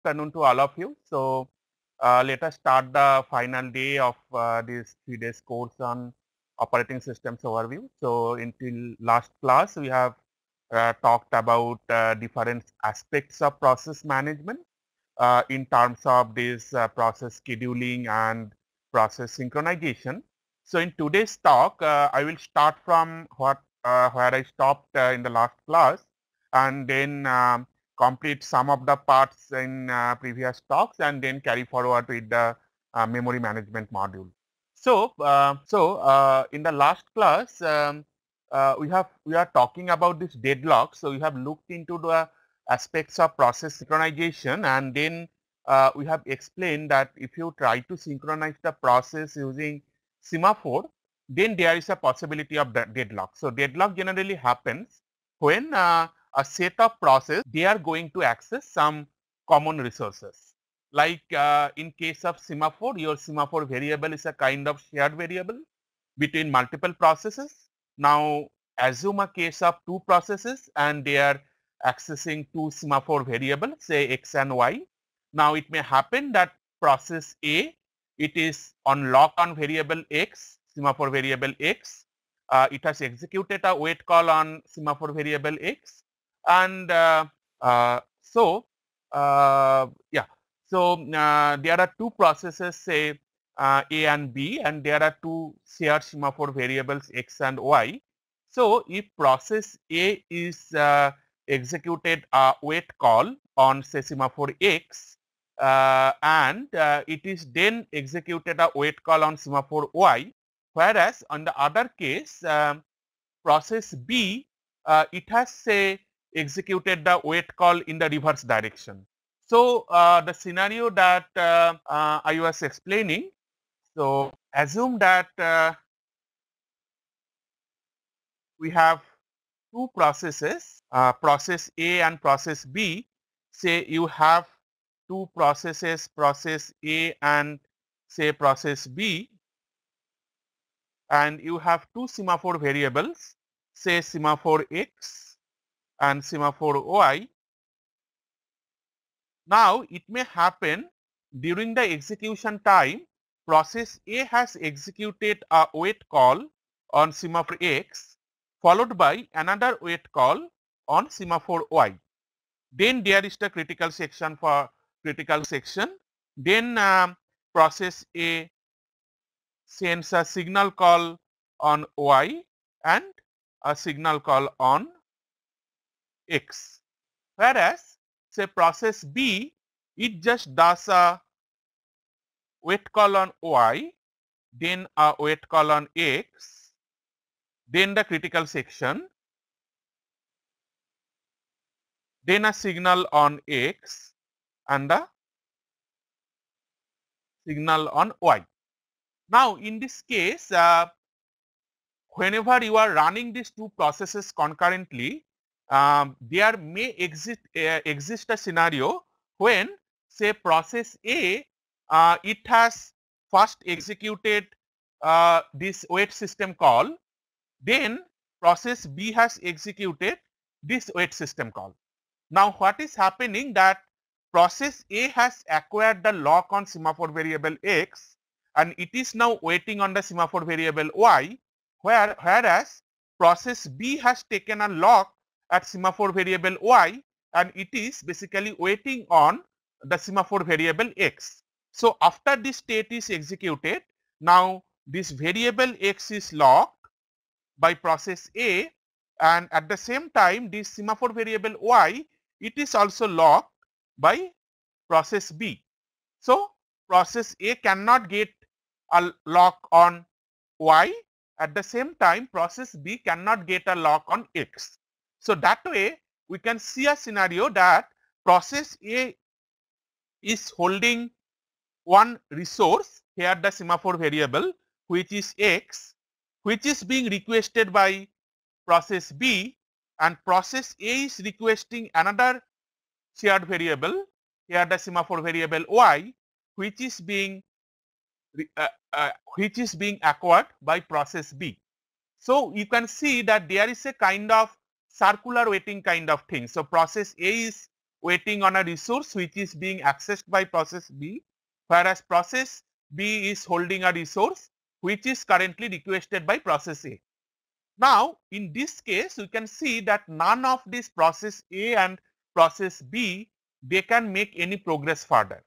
afternoon to all of you. So, let us start the final day of this 3 days course on operating systems overview. So, until last class, we have talked about different aspects of process management in terms of this process scheduling and process synchronization. So, in today's talk, I will start from where I stopped in the last class, and then complete some of the parts in previous talks, and then carry forward with the memory management module. So, in the last class, we are talking about this deadlock. So, we have looked into the aspects of process synchronization, and then we have explained that if you try to synchronize the process using semaphore, then there is a possibility of deadlock. So, deadlock generally happens when a set of process, they are going to access some common resources. Like in case of semaphore, your semaphore variable is a kind of shared variable between multiple processes. Now, assume a case of two processes and they are accessing two semaphore variables, say x and y. Now, it may happen that process A, it is on lock on variable x, semaphore variable x. It has executed a wait call on semaphore variable x, and yeah. So, there are two processes, say A and B, and there are two shared semaphore variables x and y. So, if process A is executed a wait call on say semaphore x, and it is then executed a wait call on semaphore y, whereas on the other case process B, it has say executed the wait call in the reverse direction. So, the scenario that I was explaining, so assume that we have two processes, process A and process B. Say you have two processes, process A and say process B, and you have two semaphore variables, say semaphore x and semaphore y. Now, it may happen during the execution time, process A has executed a wait call on semaphore x, followed by another wait call on semaphore y. Then there is the critical section for critical section. Then process A sends a signal call on y and a signal call on x. Whereas say process B, it just does a wait call on y, then a wait call on x, then the critical section, then a signal on x and the signal on y. Now, in this case, whenever you are running these two processes concurrently, there may exist a scenario when say process A, it has first executed this wait system call, then process B has executed this wait system call. Now, what is happening that process A has acquired the lock on semaphore variable x, and it is now waiting on the semaphore variable y, whereas process B has taken a lock at semaphore variable y, and it is basically waiting on the semaphore variable x. So, after this state is executed, now this variable x is locked by process A, and at the same time this semaphore variable y, it is also locked by process B. So, process A cannot get a lock on y, at the same time process B cannot get a lock on x. So, that way we can see a scenario that process A is holding one resource, here the semaphore variable, which is x, which is being requested by process B, and process A is requesting another shared variable, here the semaphore variable y, which is being acquired by process B. So, you can see that there is a kind of circular waiting kind of thing. So, process A is waiting on a resource which is being accessed by process B, whereas process B is holding a resource which is currently requested by process A. Now, in this case, we can see that none of this process A and process B, they can make any progress further.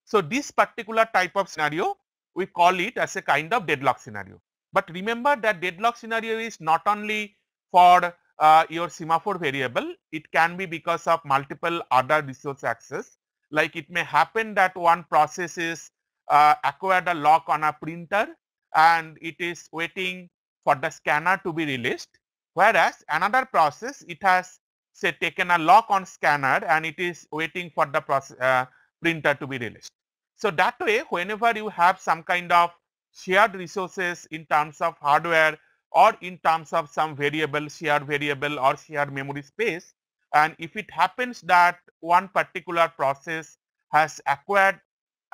So, this particular type of scenario, we call it as a kind of deadlock scenario. But remember that deadlock scenario is not only for your semaphore variable, it can be because of multiple other resource access. Like it may happen that one process is acquired a lock on a printer and it is waiting for the scanner to be released, whereas another process, it has say taken a lock on scanner and it is waiting for the process, printer to be released. So, that way whenever you have some kind of shared resources in terms of hardware or in terms of some variable, shared variable or shared memory space, and if it happens that one particular process has acquired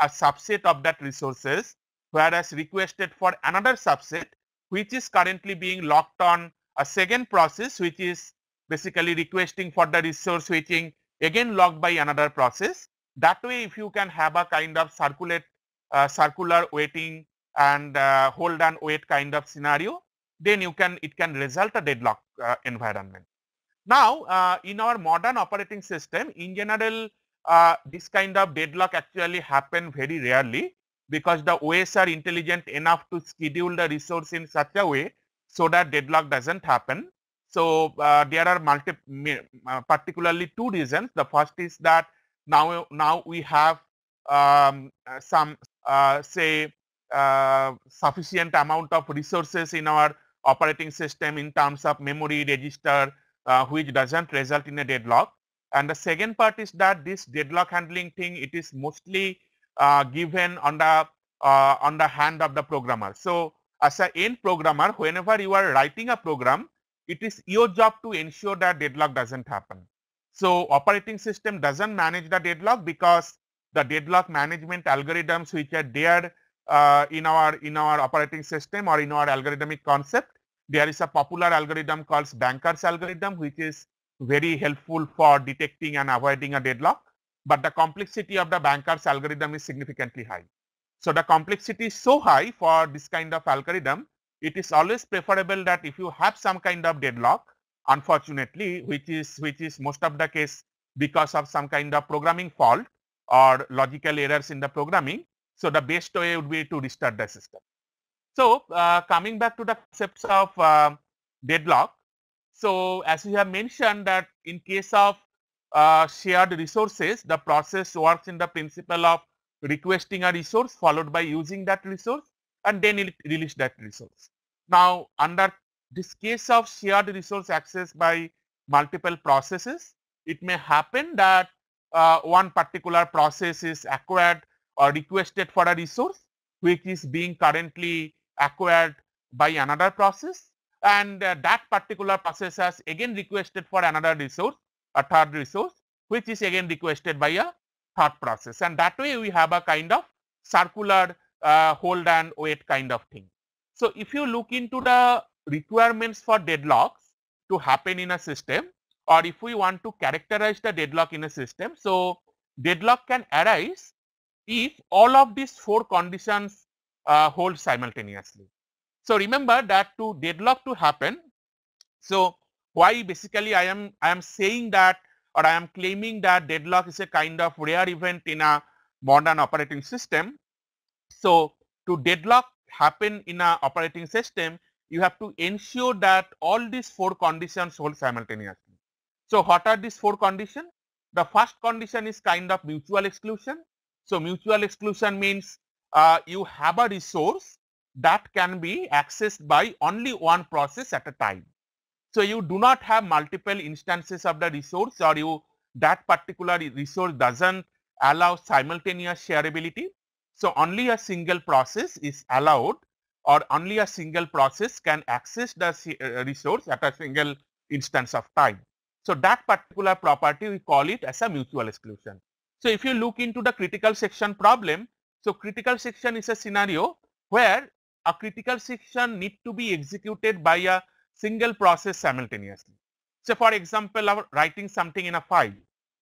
a subset of that resources, whereas requested for another subset which is currently being locked on a second process which is basically requesting for the resource switching again locked by another process. That way if you can have a kind of circular waiting and hold and wait kind of scenario, then it can result a deadlock environment. Now, in our modern operating system, in general, this kind of deadlock actually happen very rarely because the OS are intelligent enough to schedule the resource in such a way so that deadlock doesn't happen. So, there are particularly two reasons. The first is that now we have some say sufficient amount of resources in our operating system in terms of memory, register, which doesn't result in a deadlock. And the second part is that this deadlock handling thing, it is mostly given on the hand of the programmer. So, as an end programmer, whenever you are writing a program, it is your job to ensure that deadlock doesn't happen. So, operating system doesn't manage the deadlock because the deadlock management algorithms which are there in our operating system or in our algorithmic concept, there is a popular algorithm called Banker's algorithm which is very helpful for detecting and avoiding a deadlock, but the complexity of the Banker's algorithm is significantly high. So, the complexity is so high for this kind of algorithm, it is always preferable that if you have some kind of deadlock, unfortunately, which is most of the case because of some kind of programming fault or logical errors in the programming. So, the best way would be to restart the system. So, coming back to the concepts of deadlock. So, as we have mentioned that in case of shared resources, the process works in the principle of requesting a resource followed by using that resource and then it release that resource. Now, under this case of shared resource access by multiple processes, it may happen that one particular process is acquired or requested for a resource which is being currently acquired by another process, and that particular process has again requested for another resource, a third resource, which is again requested by a third process, and that way we have a kind of circular hold and wait kind of thing. So, if you look into the requirements for deadlocks to happen in a system, or if we want to characterize the deadlock in a system, so deadlock can arise if all of these four conditions hold simultaneously. So, remember that to deadlock to happen, so why basically I am saying that, or I am claiming that deadlock is a kind of rare event in a modern operating system. So, to deadlock happen in a operating system, you have to ensure that all these four conditions hold simultaneously. So, what are these four conditions? The first condition is kind of mutual exclusion. So, mutual exclusion means you have a resource that can be accessed by only one process at a time. So, you do not have multiple instances of the resource, or that particular resource doesn't allow simultaneous shareability. So, only a single process is allowed, or only a single process can access the resource at a single instance of time. So, that particular property we call it as a mutual exclusion. So, if you look into the critical section problem, so critical section is a scenario where a critical section need to be executed by a single process simultaneously. So, for example, writing something in a file.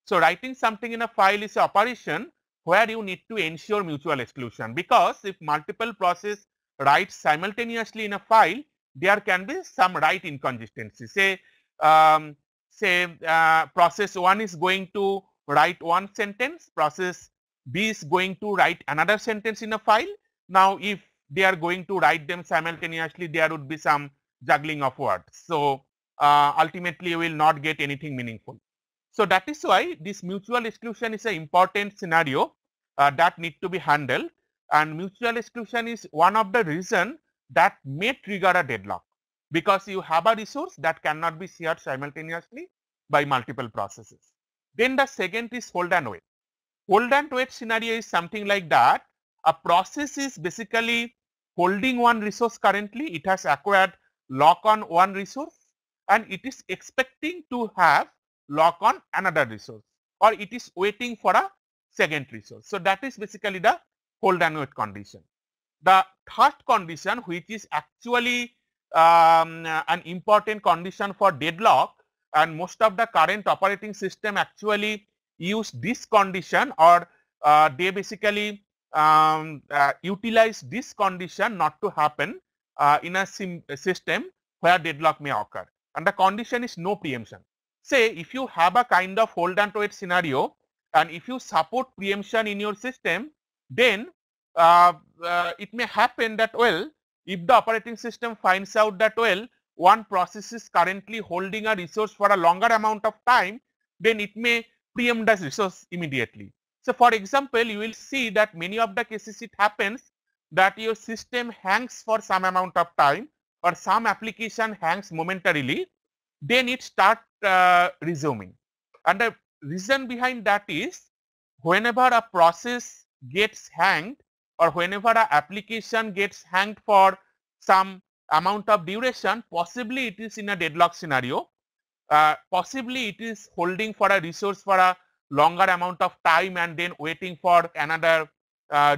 So writing something in a file is an operation where you need to ensure mutual exclusion, because if multiple process write simultaneously in a file, there can be some write inconsistency. Um, process 1 is going to write one sentence, process B is going to write another sentence in a file. Now if they are going to write them simultaneously, there would be some juggling of words. So ultimately you will not get anything meaningful. So that is why this mutual exclusion is an important scenario that need to be handled, and mutual exclusion is one of the reason that may trigger a deadlock, because you have a resource that cannot be shared simultaneously by multiple processes. Then the second is hold and wait. Hold and wait scenario is something like that. A process is basically holding one resource currently, it has acquired lock on one resource and it is expecting to have lock on another resource, or it is waiting for a second resource. So that is basically the hold and wait condition. The third condition, which is actually an important condition for deadlock, and most of the current operating system actually use this condition, or they basically utilize this condition not to happen in a system where deadlock may occur, and the condition is no preemption. Say if you have a kind of hold and wait scenario, and if you support preemption in your system, then it may happen that, well, if the operating system finds out that, well, one process is currently holding a resource for a longer amount of time, then it may preempt the resource immediately. So for example, you will see that many of the cases it happens that your system hangs for some amount of time, or some application hangs momentarily, then it start resuming. And the reason behind that is, whenever a process gets hanged, or whenever an application gets hanged for some amount of duration, possibly it is in a deadlock scenario, possibly it is holding for a resource for a longer amount of time and then waiting for another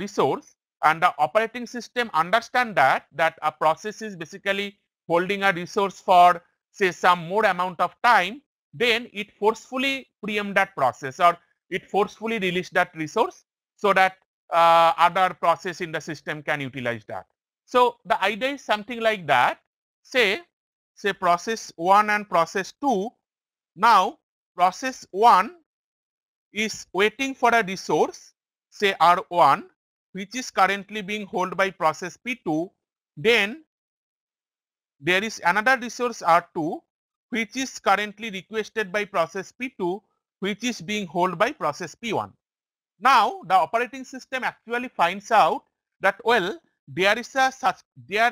resource, and the operating system understand that a process is basically holding a resource for say some more amount of time, then it forcefully preempt that process, or it forcefully release that resource, so that other process in the system can utilize that. So the idea is something like that. Say process 1 and process 2. Now process 1 is waiting for a resource, say R1, which is currently being held by process P2. Then there is another resource R2, which is currently requested by process P2, which is being held by process P1. Now the operating system actually finds out that, well, there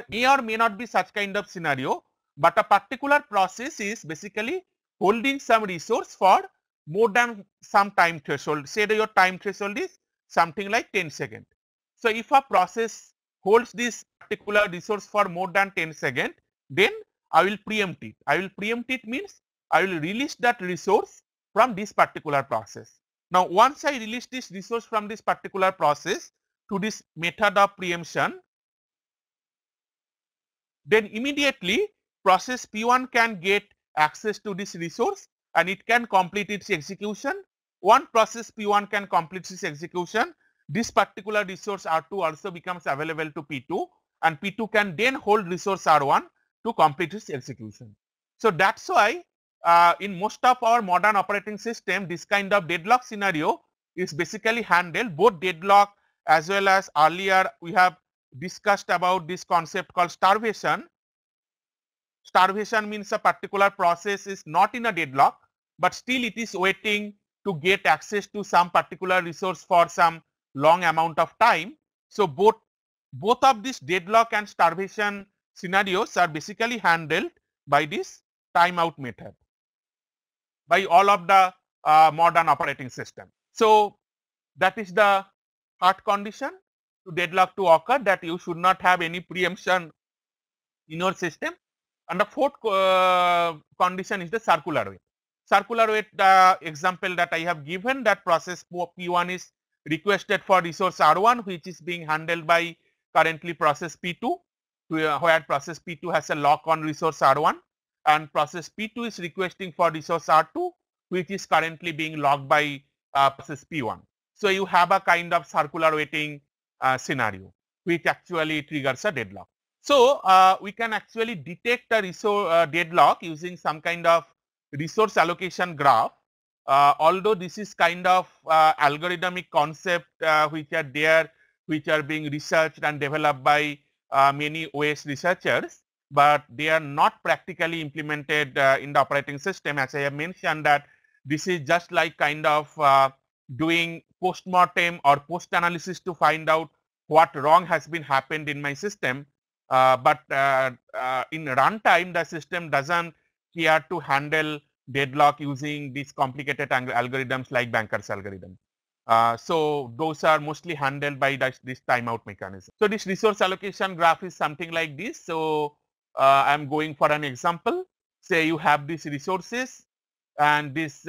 may or may not be such kind of scenario, but a particular process is basically holding some resource for more than some time threshold. Say that your time threshold is something like 10 seconds. So if a process holds this particular resource for more than 10 seconds, then I will preempt it. I will preempt it means I will release that resource from this particular process. Now once I release this resource from this particular process to this method of preemption, then immediately process P1 can get access to this resource and it can complete its execution. One process P1 can complete its execution, this particular resource R2 also becomes available to P2, and P2 can then hold resource R1 to complete its execution. So that's why in most of our modern operating system, this kind of deadlock scenario is basically handled, both deadlock as well as earlier we have discussed about this concept called starvation. Starvation means a particular process is not in a deadlock, but still it is waiting to get access to some particular resource for some long amount of time. So both of these deadlock and starvation scenarios are basically handled by this timeout method by all of the modern operating system. So that is the third condition to deadlock to occur, that you should not have any preemption in your system. And the fourth condition is the circular wait. Circular wait, the example that I have given, that process P1 is requested for resource R1, which is being handled by currently process P2, where process P2 has a lock on resource R1, and process P2 is requesting for resource R2, which is currently being logged by process P1. So you have a kind of circular waiting scenario, which actually triggers a deadlock. So we can actually detect a resource deadlock using some kind of resource allocation graph. Although this is kind of algorithmic concept which are there, which are being researched and developed by many OS researchers, but they are not practically implemented in the operating system. As I have mentioned, that this is just like kind of doing post-mortem or post-analysis to find out what wrong has been happened in my system. But in runtime, the system doesn't care to handle deadlock using these complicated algorithms like Banker's algorithm. So those are mostly handled by this timeout mechanism. So this resource allocation graph is something like this. So I'm going for an example. Say you have these resources, and this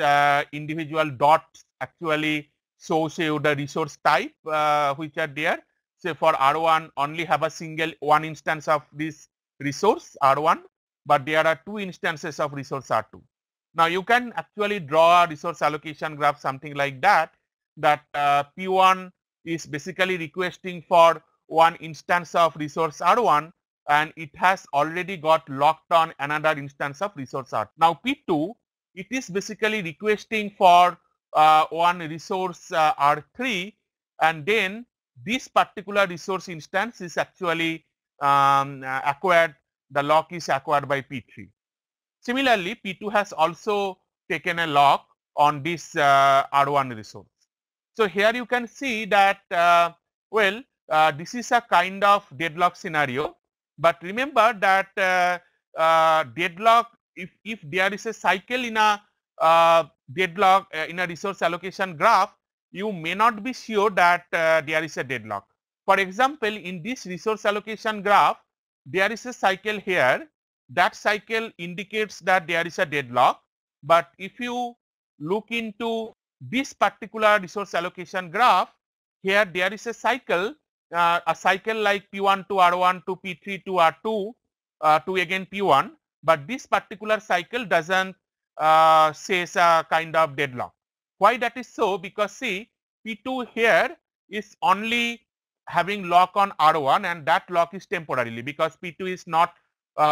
individual dots actually shows you the resource type which are there. Say for R1 only have a single one instance of this resource R1, but there are two instances of resource R2. Now you can actually draw a resource allocation graph something like that, that P1 is basically requesting for one instance of resource R1, and it has already got locked on another instance of resource R2. Now P2, it is basically requesting for one resource R3, and then this particular resource instance is actually acquired, the lock is acquired by P3. Similarly, P2 has also taken a lock on this R1 resource. So here you can see that this is a kind of deadlock scenario, but remember that deadlock, if there is a cycle in a deadlock in a resource allocation graph, you may not be sure that there is a deadlock. For example, in this resource allocation graph, there is a cycle here. That cycle indicates that there is a deadlock, but if you look into this particular resource allocation graph, here there is a cycle like P1 to R1 to P3 to R2 to again P1, but this particular cycle doesn't says a kind of deadlock. Why that is so? Because see, P2 here is only having lock on R1, and that lock is temporarily because P2 is not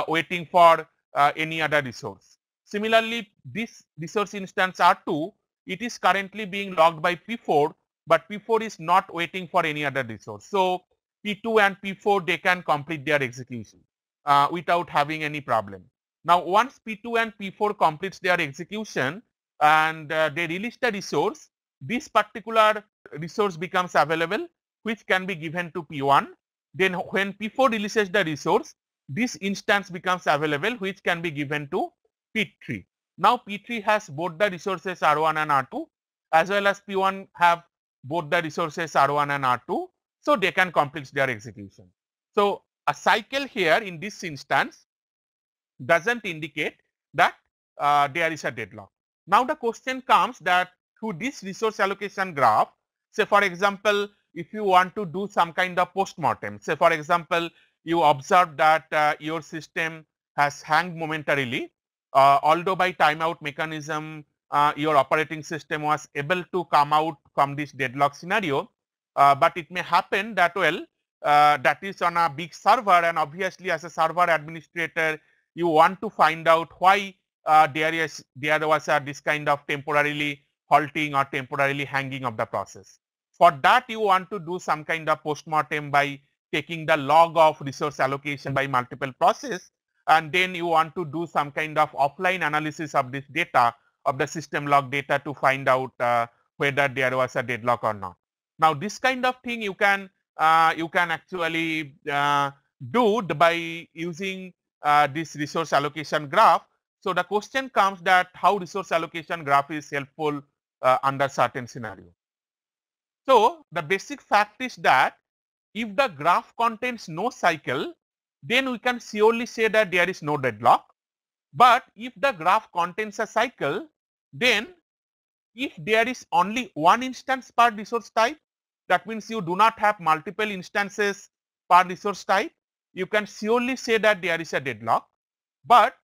waiting for any other resource. Similarly, this resource instance R2, it is currently being locked by P4, but P4 is not waiting for any other resource. So P2 and P4, they can complete their execution without having any problem. Now once P2 and P4 completes their execution and they release the resource, this particular resource becomes available, which can be given to P1. Then when P4 releases the resource, this instance becomes available, which can be given to P3. Now P3 has both the resources R1 and R2, as well as P1 have both the resources R1 and R2, so they can complete their execution. So a cycle here in this instance doesn't indicate that there is a deadlock. Now the question comes that through this resource allocation graph, say for example, if you want to do some kind of post-mortem, say for example, you observe that your system has hanged momentarily, although by timeout mechanism your operating system was able to come out from this deadlock scenario, but it may happen that that is on a big server, and obviously as a server administrator you want to find out why there was this kind of temporarily halting or temporarily hanging of the process. For that you want to do some kind of post-mortem by taking the log of resource allocation by multiple process, and then you want to do some kind of offline analysis of this data, of the system log data, to find out whether there was a deadlock or not. Now this kind of thing you can actually do by using this resource allocation graph. So the question comes that how resource allocation graph is helpful under certain scenario. So the basic fact is that if the graph contains no cycle, then we can surely say that there is no deadlock. But if the graph contains a cycle, then if there is only one instance per resource type, that means you do not have multiple instances per resource type, you can surely say that there is a deadlock. But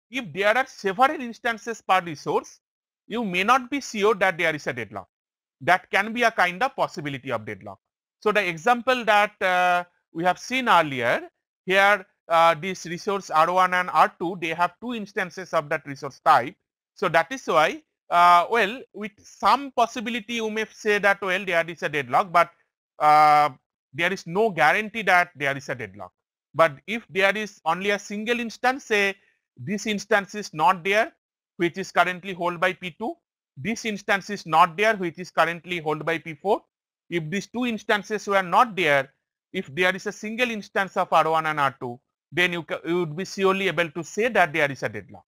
if there are several instances per resource, you may not be sure that there is a deadlock. That can be a kind of possibility of deadlock. So the example that we have seen earlier, here this resource R1 and R2, they have two instances of that resource type. So that is why, well, with some possibility you may say that, well, there is a deadlock, but there is no guarantee that there is a deadlock. But if there is only a single instance, say this instance is not there, which is currently held by P2, this instance is not there, which is currently held by P4. If these two instances were not there, if there is a single instance of R1 and R2, then you would be surely able to say that there is a deadlock.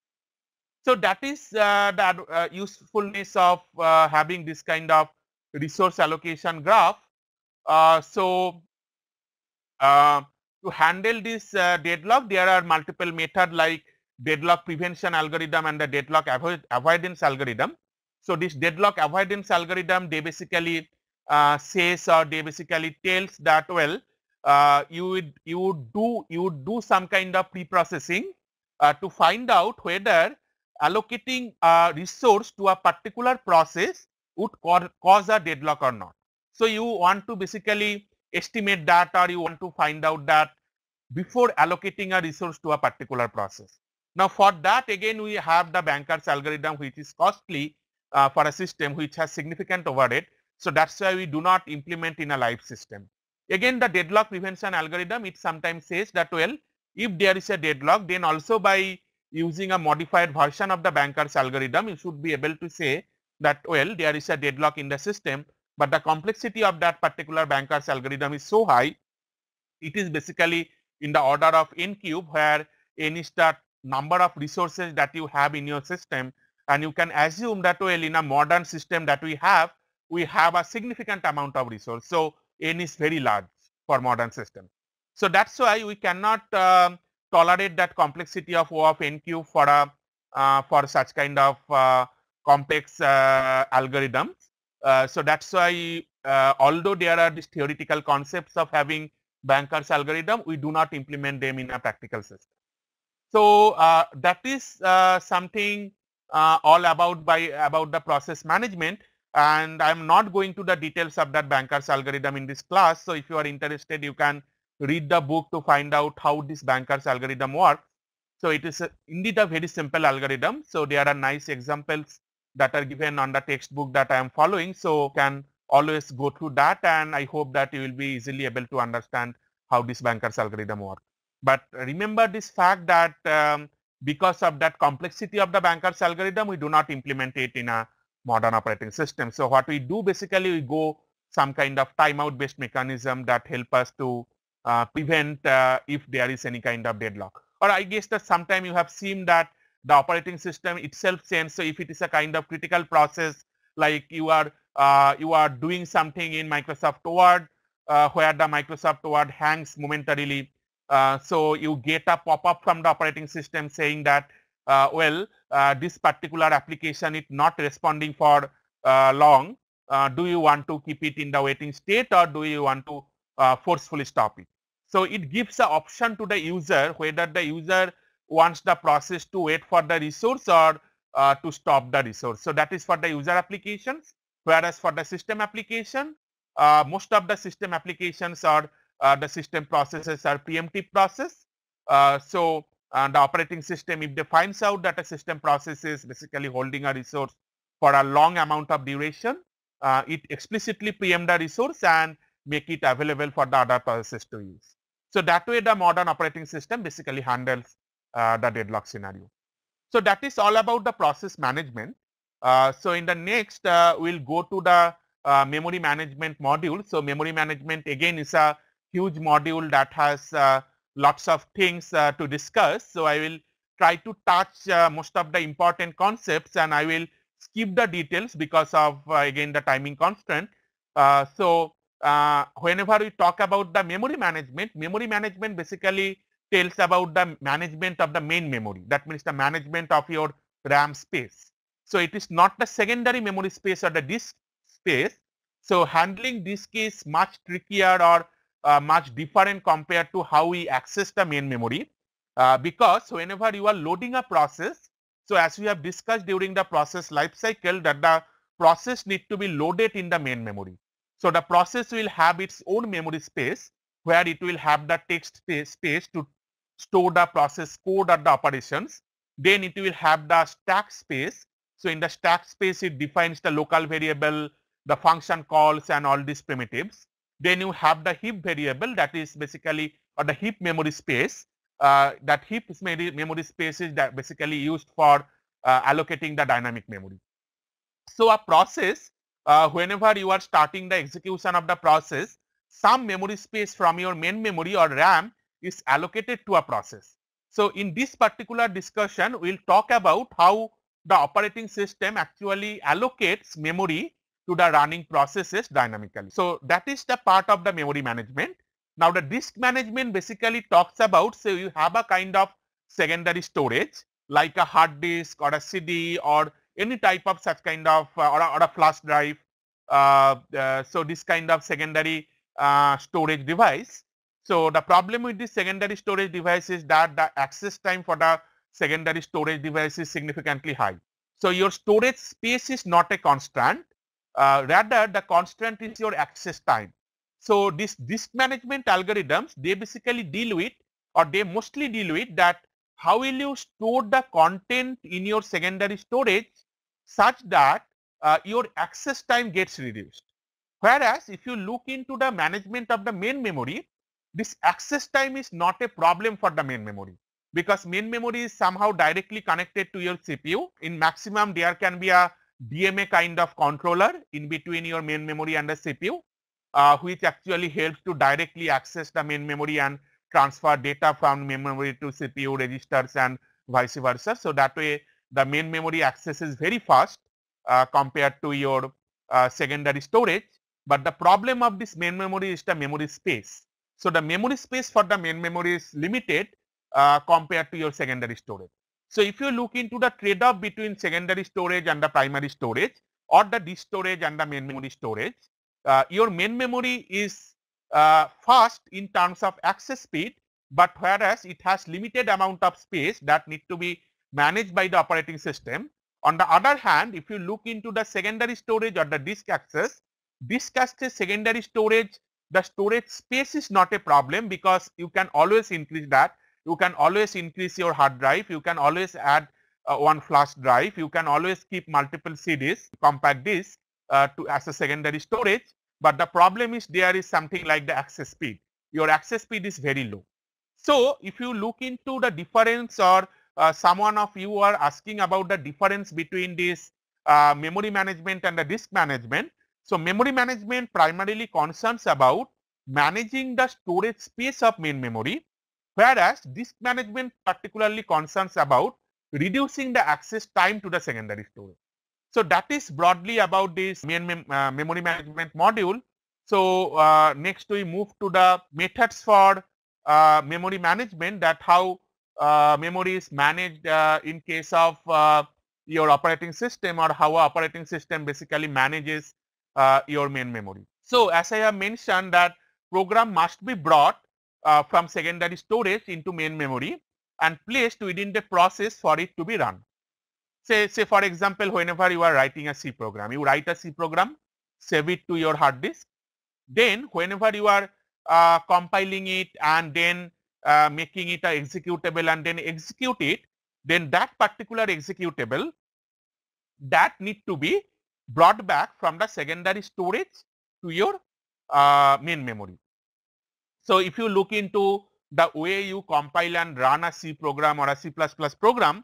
So that is the usefulness of having this kind of resource allocation graph. To handle this deadlock, there are multiple methods like deadlock prevention algorithm and the deadlock avoidance algorithm. So this deadlock avoidance algorithm, they basically says, or they basically tells that, well, you would do some kind of pre-processing to find out whether allocating a resource to a particular process would cause a deadlock or not. So you want to basically estimate that, or you want to find out that before allocating a resource to a particular process. Now for that, again, we have the Banker's algorithm, which is costly for a system which has significant overhead. So that's why we do not implement in a live system. Again, the deadlock prevention algorithm, it sometimes says that, well, if there is a deadlock, then also by using a modified version of the Banker's algorithm, you should be able to say that, well, there is a deadlock in the system, but the complexity of that particular Banker's algorithm is so high, it is basically in the order of n cube, where n is the number of resources that you have in your system, and you can assume that, well, in a modern system that we have a significant amount of resource. So n is very large for modern system. So that's why we cannot tolerate that complexity of O of n cube for a for such kind of complex algorithms. So that's why although there are these theoretical concepts of having Banker's algorithm, we do not implement them in a practical system. So that is something all about the process management, and I am not going to the details of that Banker's algorithm in this class. So if you are interested, you can read the book to find out how this Banker's algorithm works. So it is indeed a very simple algorithm. So there are nice examples that are given on the textbook that I am following. So can always go through that, and I hope that you will be easily able to understand how this Banker's algorithm works. But remember this fact that because of that complexity of the Banker's algorithm, we do not implement it in a modern operating system. So what we do, basically, we go some kind of timeout based mechanism that help us to prevent if there is any kind of deadlock. Or I guess that sometime you have seen that the operating system itself sends. So if it is a kind of critical process, like you are doing something in Microsoft Word where the Microsoft Word hangs momentarily, so you get a pop-up from the operating system saying that, well, this particular application is not responding for long. Do you want to keep it in the waiting state, or do you want to forcefully stop it? So it gives the option to the user whether the user wants the process to wait for the resource or to stop the resource. So that is for the user applications, whereas for the system application, most of the system applications or the system processes are preemptive process. So the operating system, if they finds out that a system process is basically holding a resource for a long amount of duration, it explicitly preempt the resource and make it available for the other processes to use. So that way the modern operating system basically handles the deadlock scenario. So that is all about the process management. So in the next, we'll go to the memory management module. So memory management again is a huge module that has lots of things to discuss. So I will try to touch most of the important concepts, and I will skip the details because of again the timing constraint. Whenever we talk about the memory management basically tells about the management of the main memory. That means the management of your RAM space. So it is not the secondary memory space or the disk space. So handling disk is much trickier or much different compared to how we access the main memory, because whenever you are loading a process, So as we have discussed during the process life cycle, that the process need to be loaded in the main memory. So the process will have its own memory space where it will have the text space to store the process code or the operations. Then it will have the stack space. So in the stack space, it defines the local variable, the function calls and all these primitives. Then you have the heap variable, that is basically, or the heap memory space. That heap memory space is that basically used for allocating the dynamic memory. So a process, whenever you are starting the execution of the process, some memory space from your main memory or RAM is allocated to a process. So in this particular discussion, we will talk about how the operating system actually allocates memory to the running processes dynamically. So that is the part of the memory management. Now the disk management basically talks about, so you have a kind of secondary storage like a hard disk or a CD or any type of such kind of or a flash drive. So this kind of secondary storage device. So the problem with this secondary storage device is that the access time for the secondary storage device is significantly high. So your storage space is not a constant, rather the constant is your access time. So this disk management algorithms, they basically deal with, or they mostly deal with that how will you store the content in your secondary storage such that your access time gets reduced. Whereas if you look into the management of the main memory, this access time is not a problem for the main memory, because main memory is somehow directly connected to your CPU. In maximum, there can be a DMA kind of controller in between your main memory and the CPU, which actually helps to directly access the main memory and transfer data from main memory to CPU registers and vice versa. So that way the main memory access is very fast compared to your secondary storage. But the problem of this main memory is the memory space. So the memory space for the main memory is limited compared to your secondary storage. So if you look into the trade-off between secondary storage and the primary storage, or the disk storage and the main memory storage, your main memory is fast in terms of access speed, but whereas it has limited amount of space that need to be managed by the operating system. On the other hand, if you look into the secondary storage or the disk access secondary storage, the storage space is not a problem because you can always increase that. You can always increase your hard drive, you can always add one flash drive, you can always keep multiple CDs, compact disks to as a secondary storage. But the problem is there is something like the access speed. Your access speed is very low. So if you look into the difference, or someone of you are asking about the difference between this memory management and the disk management. So memory management primarily concerns about managing the storage space of main memory, whereas disk management particularly concerns about reducing the access time to the secondary storage. So that is broadly about this memory management module. So next we move to the methods for memory management, that how memory is managed in case of your operating system, or how operating system basically manages your main memory. So as I have mentioned that program must be brought from secondary storage into main memory and placed within the process for it to be run. Say for example, whenever you are writing a C program, you write a C program, save it to your hard disk. Then whenever you are compiling it and then making it a executable and then execute it, then that particular executable that need to be brought back from the secondary storage to your main memory. So if you look into the way you compile and run a C program or a C++ program,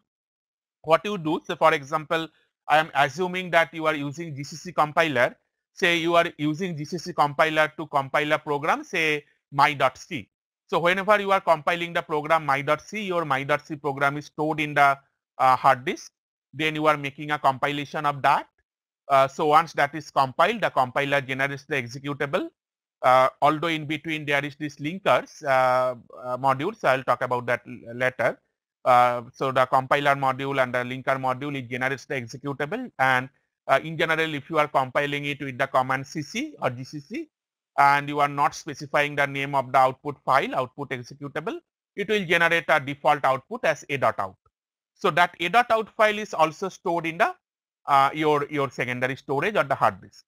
what you do, so for example, I am assuming that you are using GCC compiler. Say you are using GCC compiler to compile a program, say my.c. So whenever you are compiling the program my.c, your my.c program is stored in the hard disk. Then you are making a compilation of that. So once that is compiled, the compiler generates the executable. Although in between there is this linkers module, so I will talk about that later. So the compiler module and the linker module, it generates the executable, and in general if you are compiling it with the command cc or gcc and you are not specifying the name of the output file, output executable, it will generate a default output as a.out. So that a.out file is also stored in the your secondary storage or the hard disk.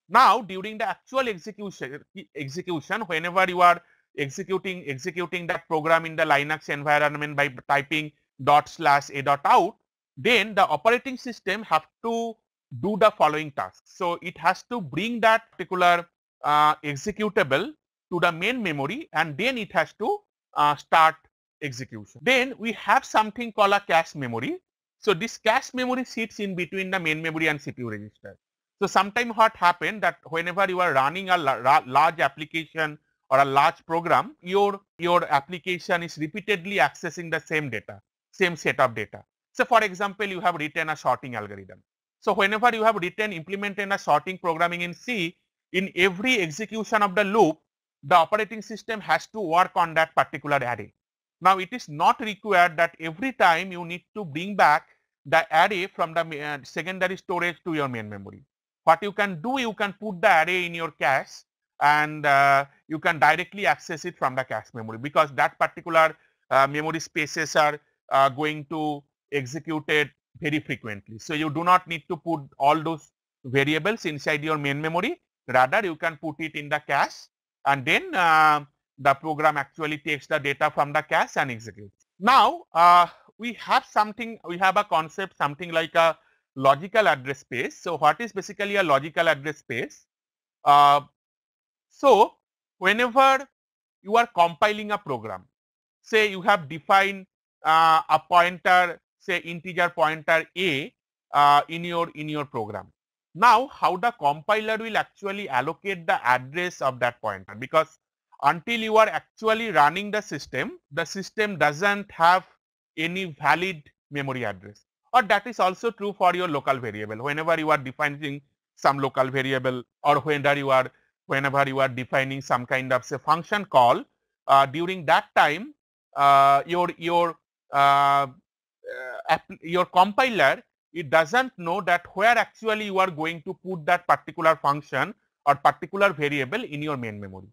Now during the actual execution, whenever you are executing that program in the Linux environment by typing /a.out, then the operating system have to do the following tasks. So it has to bring that particular executable to the main memory, and then it has to start execution. Then we have something called a cache memory. So this cache memory sits in between the main memory and CPU register. So sometimes what happens that whenever you are running a large application or a large program, your application is repeatedly accessing the same data, same set of data. So for example, you have written a sorting algorithm. So whenever you have implemented a sorting programming in C, in every execution of the loop, the operating system has to work on that particular array. Now it is not required that every time you need to bring back the array from the secondary storage to your main memory. What you can do, you can put the array in your cache, and you can directly access it from the cache memory, because that particular memory spaces are going to execute it very frequently. So you do not need to put all those variables inside your main memory. Rather, you can put it in the cache, and then the program actually takes the data from the cache and executes. Now we have a concept, something like a logical address space. So what is basically a logical address space? So whenever you are compiling a program, say you have defined a pointer, say integer pointer a in your program. Now how the compiler will actually allocate the address of that pointer, because until you are actually running the system doesn't have any valid memory address. Or that is also true for your local variable. Whenever you are defining some local variable, or whenever you are defining some kind of say function call, during that time your compiler, it doesn't know that where actually you are going to put that particular function or particular variable in your main memory.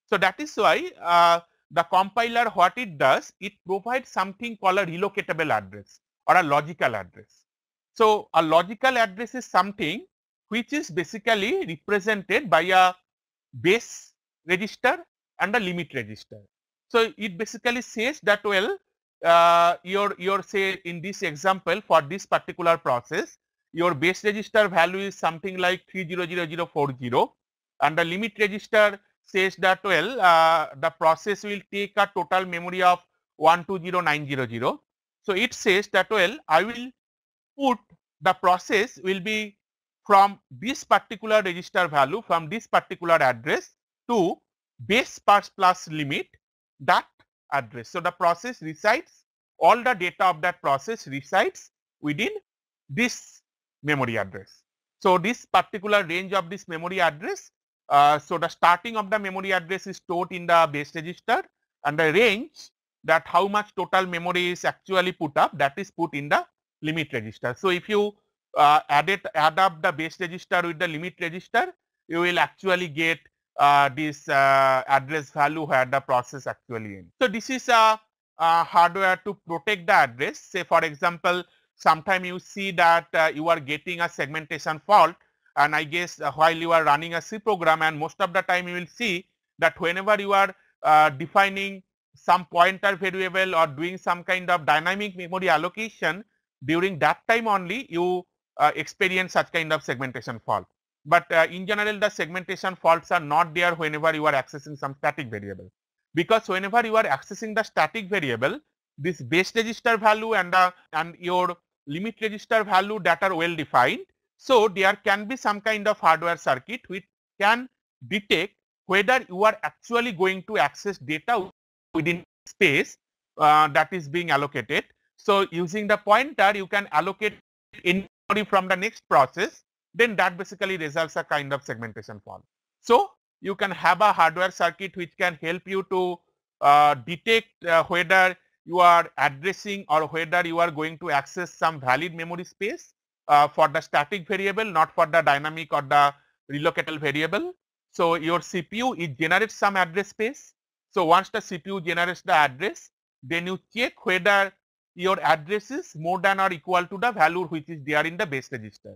So that is why the compiler, what it does, it provides something called a relocatable address or a logical address. So a logical address is something which is basically represented by a base register and a limit register. So it basically says that, well, your say in this example, for this particular process, your base register value is something like 300040, and the limit register says that, well, the process will take a total memory of 120900. So it says that, well, I will put the process will be from this particular register value, from this particular address to base plus limit that address. So the process resides, all the data of that process resides within this memory address. So this particular range of this memory address, so the starting of the memory address is stored in the base register, and the range, that how much total memory is actually put up, that is put in the limit register. So if you add up the base register with the limit register, you will actually get this address value where the process actually ends. So this is a hardware to protect the address. Say for example, sometime you see that you are getting a segmentation fault, and I guess while you are running a C program, and most of the time you will see that whenever you are defining some pointer variable or doing some kind of dynamic memory allocation, during that time only you experience such kind of segmentation fault. But in general, the segmentation faults are not there whenever you are accessing some static variable, because whenever you are accessing the static variable, this base register value and your limit register value that are well defined. So there can be some kind of hardware circuit which can detect whether you are actually going to access data within space that is being allocated. So using the pointer, you can allocate any from the next process, then that basically results a kind of segmentation fault. So you can have a hardware circuit which can help you to detect whether you are addressing or whether you are going to access some valid memory space for the static variable, not for the dynamic or the relocatable variable. So your CPU, it generates some address space. So once the CPU generates the address, then you check whether your address is more than or equal to the value which is there in the base register.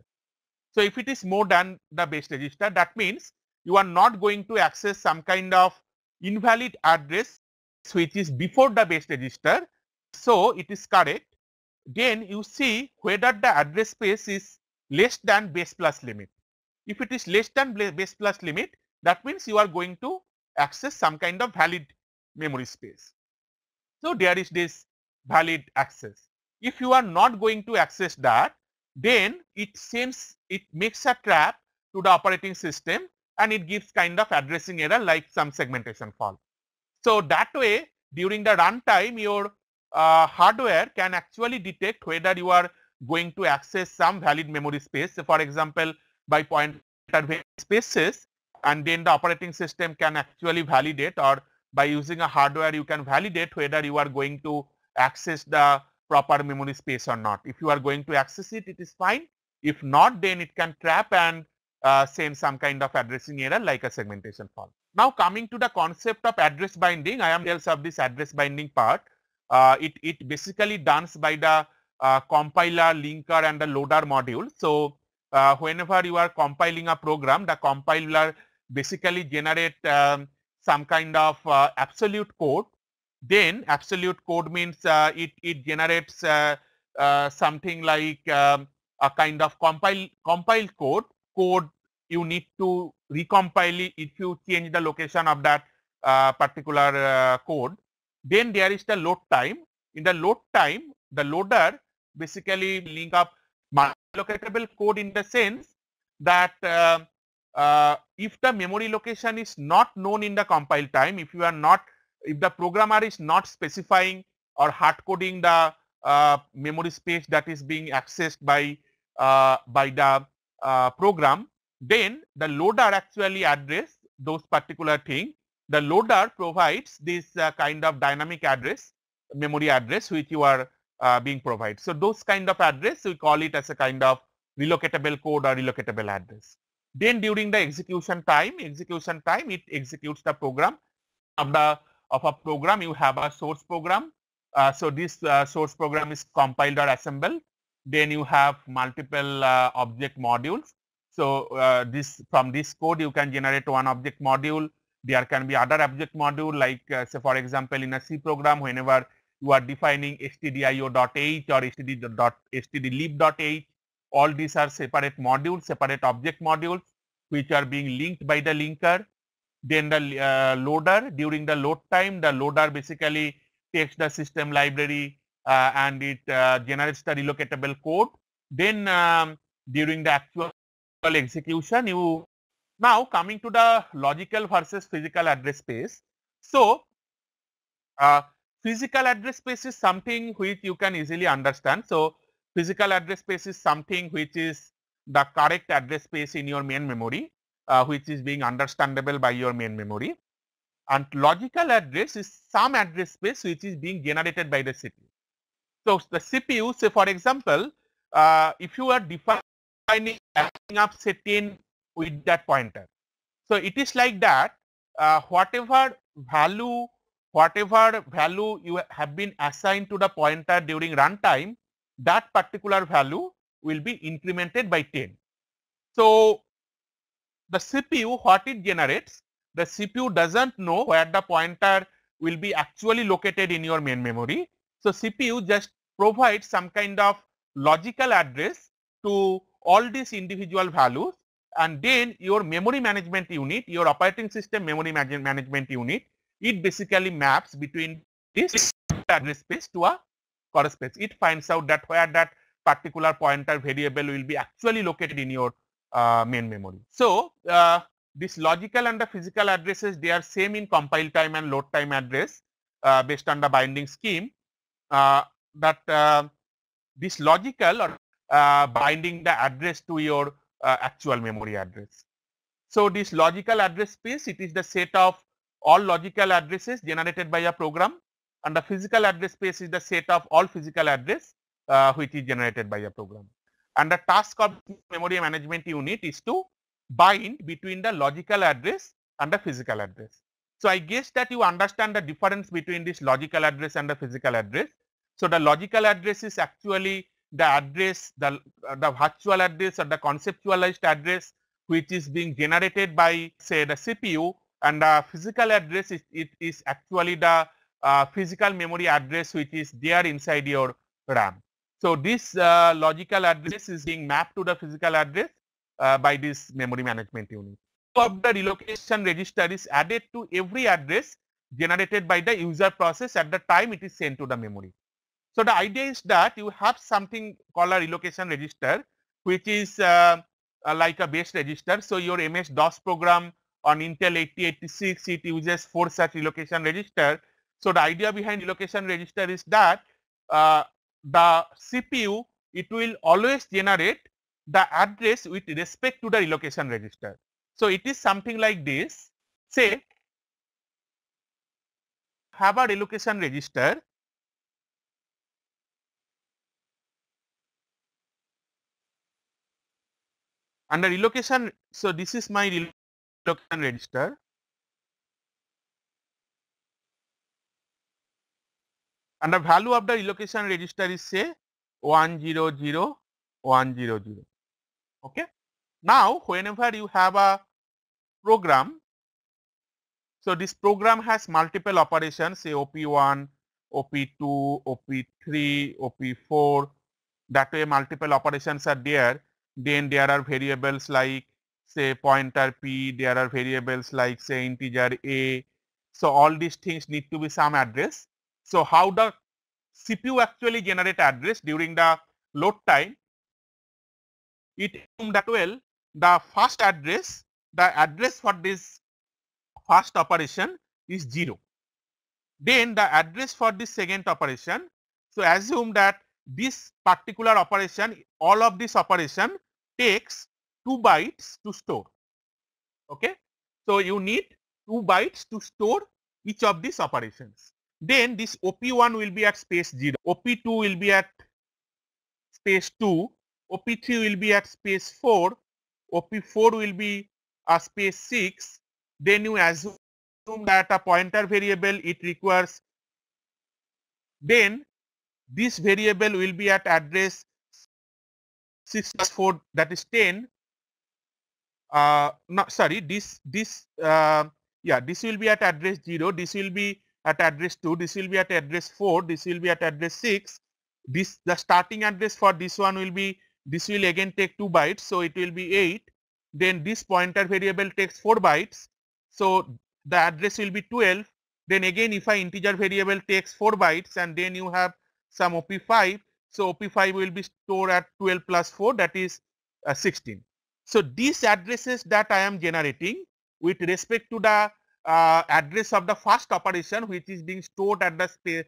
So if it is more than the base register, that means you are not going to access some kind of invalid address which is before the base register. So it is correct. Then you see whether the address space is less than base plus limit. If it is less than base plus limit, that means you are going to access some kind of valid memory space. So there is this valid access. If you are not going to access that, then it makes a trap to the operating system and it gives kind of addressing error like some segmentation fault. So that way during the runtime your hardware can actually detect whether you are going to access some valid memory space. So for example, by pointer spaces, and then the operating system can actually validate, or by using a hardware you can validate whether you are going to access the proper memory space or not. If you are going to access it, it is fine. If not, then it can trap and send some kind of addressing error like a segmentation fault. Now coming to the concept of address binding, I am details of this address binding part. It basically done by the compiler, linker and the loader module. So whenever you are compiling a program, the compiler basically generate some kind of absolute code. Then absolute code means it generates something like a kind of compile code you need to recompile it if you change the location of that particular code. Then there is the load time. In the load time, the loader basically link up multi-locatable code in the sense that if the memory location is not known in the compile time, if the programmer is not specifying or hard coding the memory space that is being accessed by the program, then the loader actually address those particular thing. The loader provides this kind of dynamic address, memory address which you are being provided. So those kind of address we call it as a kind of relocatable code or relocatable address. Then during the execution time it executes the program. Of a program you have a source program. So this source program is compiled or assembled. Then you have multiple object modules. So from this code you can generate one object module. There can be other object module like say for example in a C program, whenever you are defining stdio.h or stdlib.h, all these are separate modules, separate object modules which are being linked by the linker. Then the loader, during the load time, the loader basically takes the system library and it generates the relocatable code. Then during the actual execution, now coming to the logical versus physical address space. So physical address space is something which you can easily understand. So physical address space is something which is the correct address space in your main memory, which is being understandable by your main memory. And logical address is some address space which is being generated by the CPU. So the CPU, say for example, if you are defining up say 10 with that pointer. So it is like that whatever value you have been assigned to the pointer during runtime, that particular value will be incremented by 10. So the CPU, what it generates, the CPU doesn't know where the pointer will be actually located in your main memory. So CPU just provides some kind of logical address to all these individual values, and then your memory management unit, your operating system memory management unit, it basically maps between this address space to a core space. It finds out that where that particular pointer variable will be actually located in your main memory. So this logical and the physical addresses, they are same in compile time and load time address based on the binding scheme. This logical or binding the address to your actual memory address. So this logical address space, it is the set of all logical addresses generated by a program, and the physical address space is the set of all physical address which is generated by a program. And the task of memory management unit is to bind between the logical address and the physical address. So I guess that you understand the difference between this logical address and the physical address. So the logical address is actually the address, the virtual address or the conceptualized address which is being generated by say the CPU, and the physical address is it is actually the physical memory address which is there inside your RAM. So this logical address is being mapped to the physical address by this memory management unit. Of the relocation register is added to every address generated by the user process at the time it is sent to the memory. So the idea is that you have something called a relocation register, which is like a base register. So your MS-DOS program on Intel 8086, it uses 4 such relocation register. So the idea behind relocation register is that the CPU, it will always generate the address with respect to the relocation register. So it is something like this. Say, have a relocation register and the relocation. So this is my relocation register, and the value of the relocation register is say 100,100. Okay. Now whenever you have a program, so this program has multiple operations, say OP1, OP2, OP3, OP4. That way multiple operations are there. Then there are variables like say pointer P, there are variables like say integer A. So all these things need to be some address. So how the CPU actually generate address during the load time? It assumes that well the first address, the address for this first operation is 0. Then the address for this second operation. So assume that this particular operation, all of this operation takes 2 bytes to store. Okay. So you need 2 bytes to store each of these operations. Then this OP1 will be at space 0, OP2 will be at space 2, OP3 will be at space 4, OP4 will be a space 6. Then you assume that a pointer variable it requires, then this variable will be at address 6 plus 4, that is 10. No, sorry, this will be at address 0, this will be at address 2, this will be at address 4, this will be at address 6. This the starting address for this one will be, this will again take 2 bytes, so it will be 8. Then this pointer variable takes 4 bytes, so the address will be 12. Then again if a integer variable takes 4 bytes and then you have some OP5, so OP5 will be stored at 12 plus 4, that is 16. So these addresses that I am generating with respect to the address of the first operation which is being stored at the space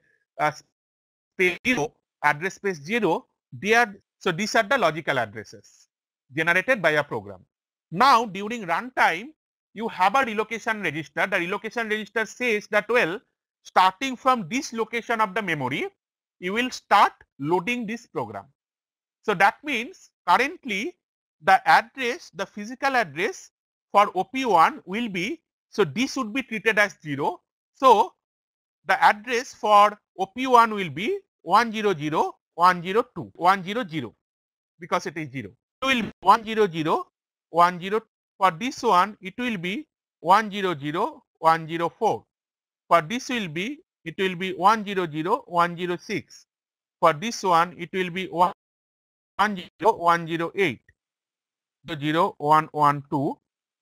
0, address space 0, they are, so these are the logical addresses generated by a program. Now during runtime you have a relocation register. The relocation register says that well, starting from this location of the memory, you will start loading this program. So that means currently the address, the physical address for OP1 will be, so this would be treated as 0. So the address for OP1 will be 100, 102, 100 because it is 0. It will be 100, 100. For this one it will be 100, 104. For this will be, it will be 100, 106. For this one it will be 100, 108. 0112,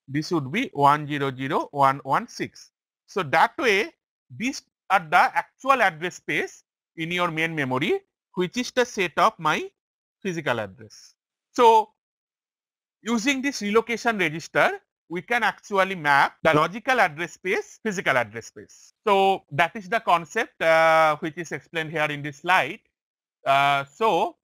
this would be 100116. So that way these are the actual address space in your main memory, which is the set of my physical address. So using this relocation register, we can actually map the logical address space, physical address space. So that is the concept which is explained here in this slide. For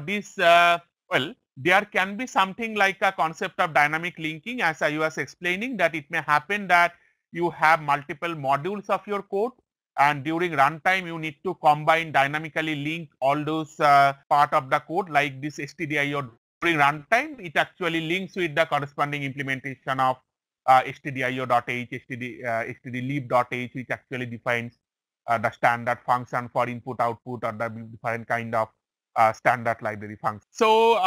this, well, there can be something like a concept of dynamic linking, as I was explaining, that it may happen that you have multiple modules of your code and during runtime you need to combine, dynamically link all those part of the code like this stdio. During runtime it actually links with the corresponding implementation of stdio.h, stdlib.h, which actually defines the standard function for input output or the different kind of standard library function. So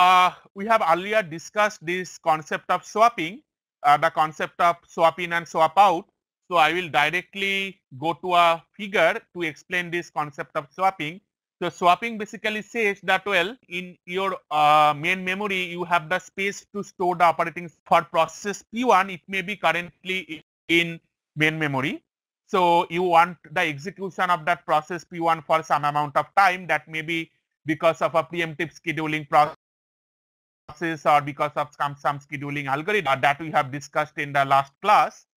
we have earlier discussed this concept of swapping, the concept of swap in and swap out. So I will directly go to a figure to explain this concept of swapping. So swapping basically says that, well, in your main memory you have the space to store the operating for process P1. It may be currently in main memory. So you want the execution of that process P1 for some amount of time, that may be because of a preemptive scheduling process or because of some scheduling algorithm that we have discussed in the last class.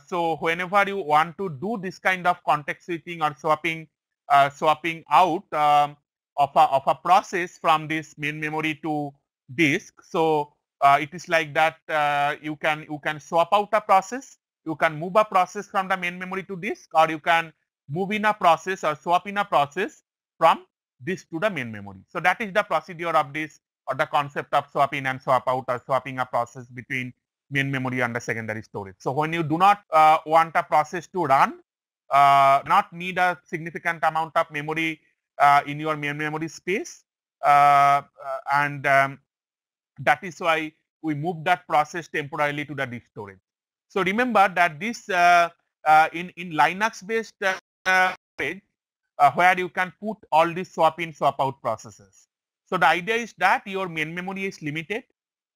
So whenever you want to do this kind of context switching or swapping out of a process from this main memory to disk, so it is like that you can swap out a process, you can move a process from the main memory to disk, or you can move in a process or swap in a process from disk to the main memory. So that is the procedure of this, or the concept of swap in and swap out, or swapping a process between main memory and the secondary storage. So when you do not want a process to run, not need a significant amount of memory in your main memory space, and that is why we move that process temporarily to the disk storage. So remember that this in Linux based storage, where you can put all these swap in swap out processes. So the idea is that your main memory is limited.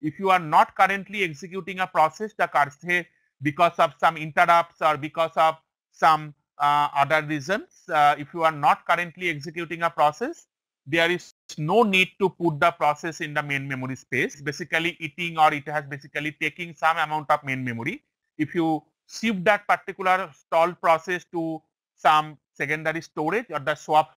If you are not currently executing a process, say because of some interrupts or because of some other reasons, if you are not currently executing a process, there is no need to put the process in the main memory space, basically eating, or it has basically taking some amount of main memory. If you shift that particular stalled process to some secondary storage or the swap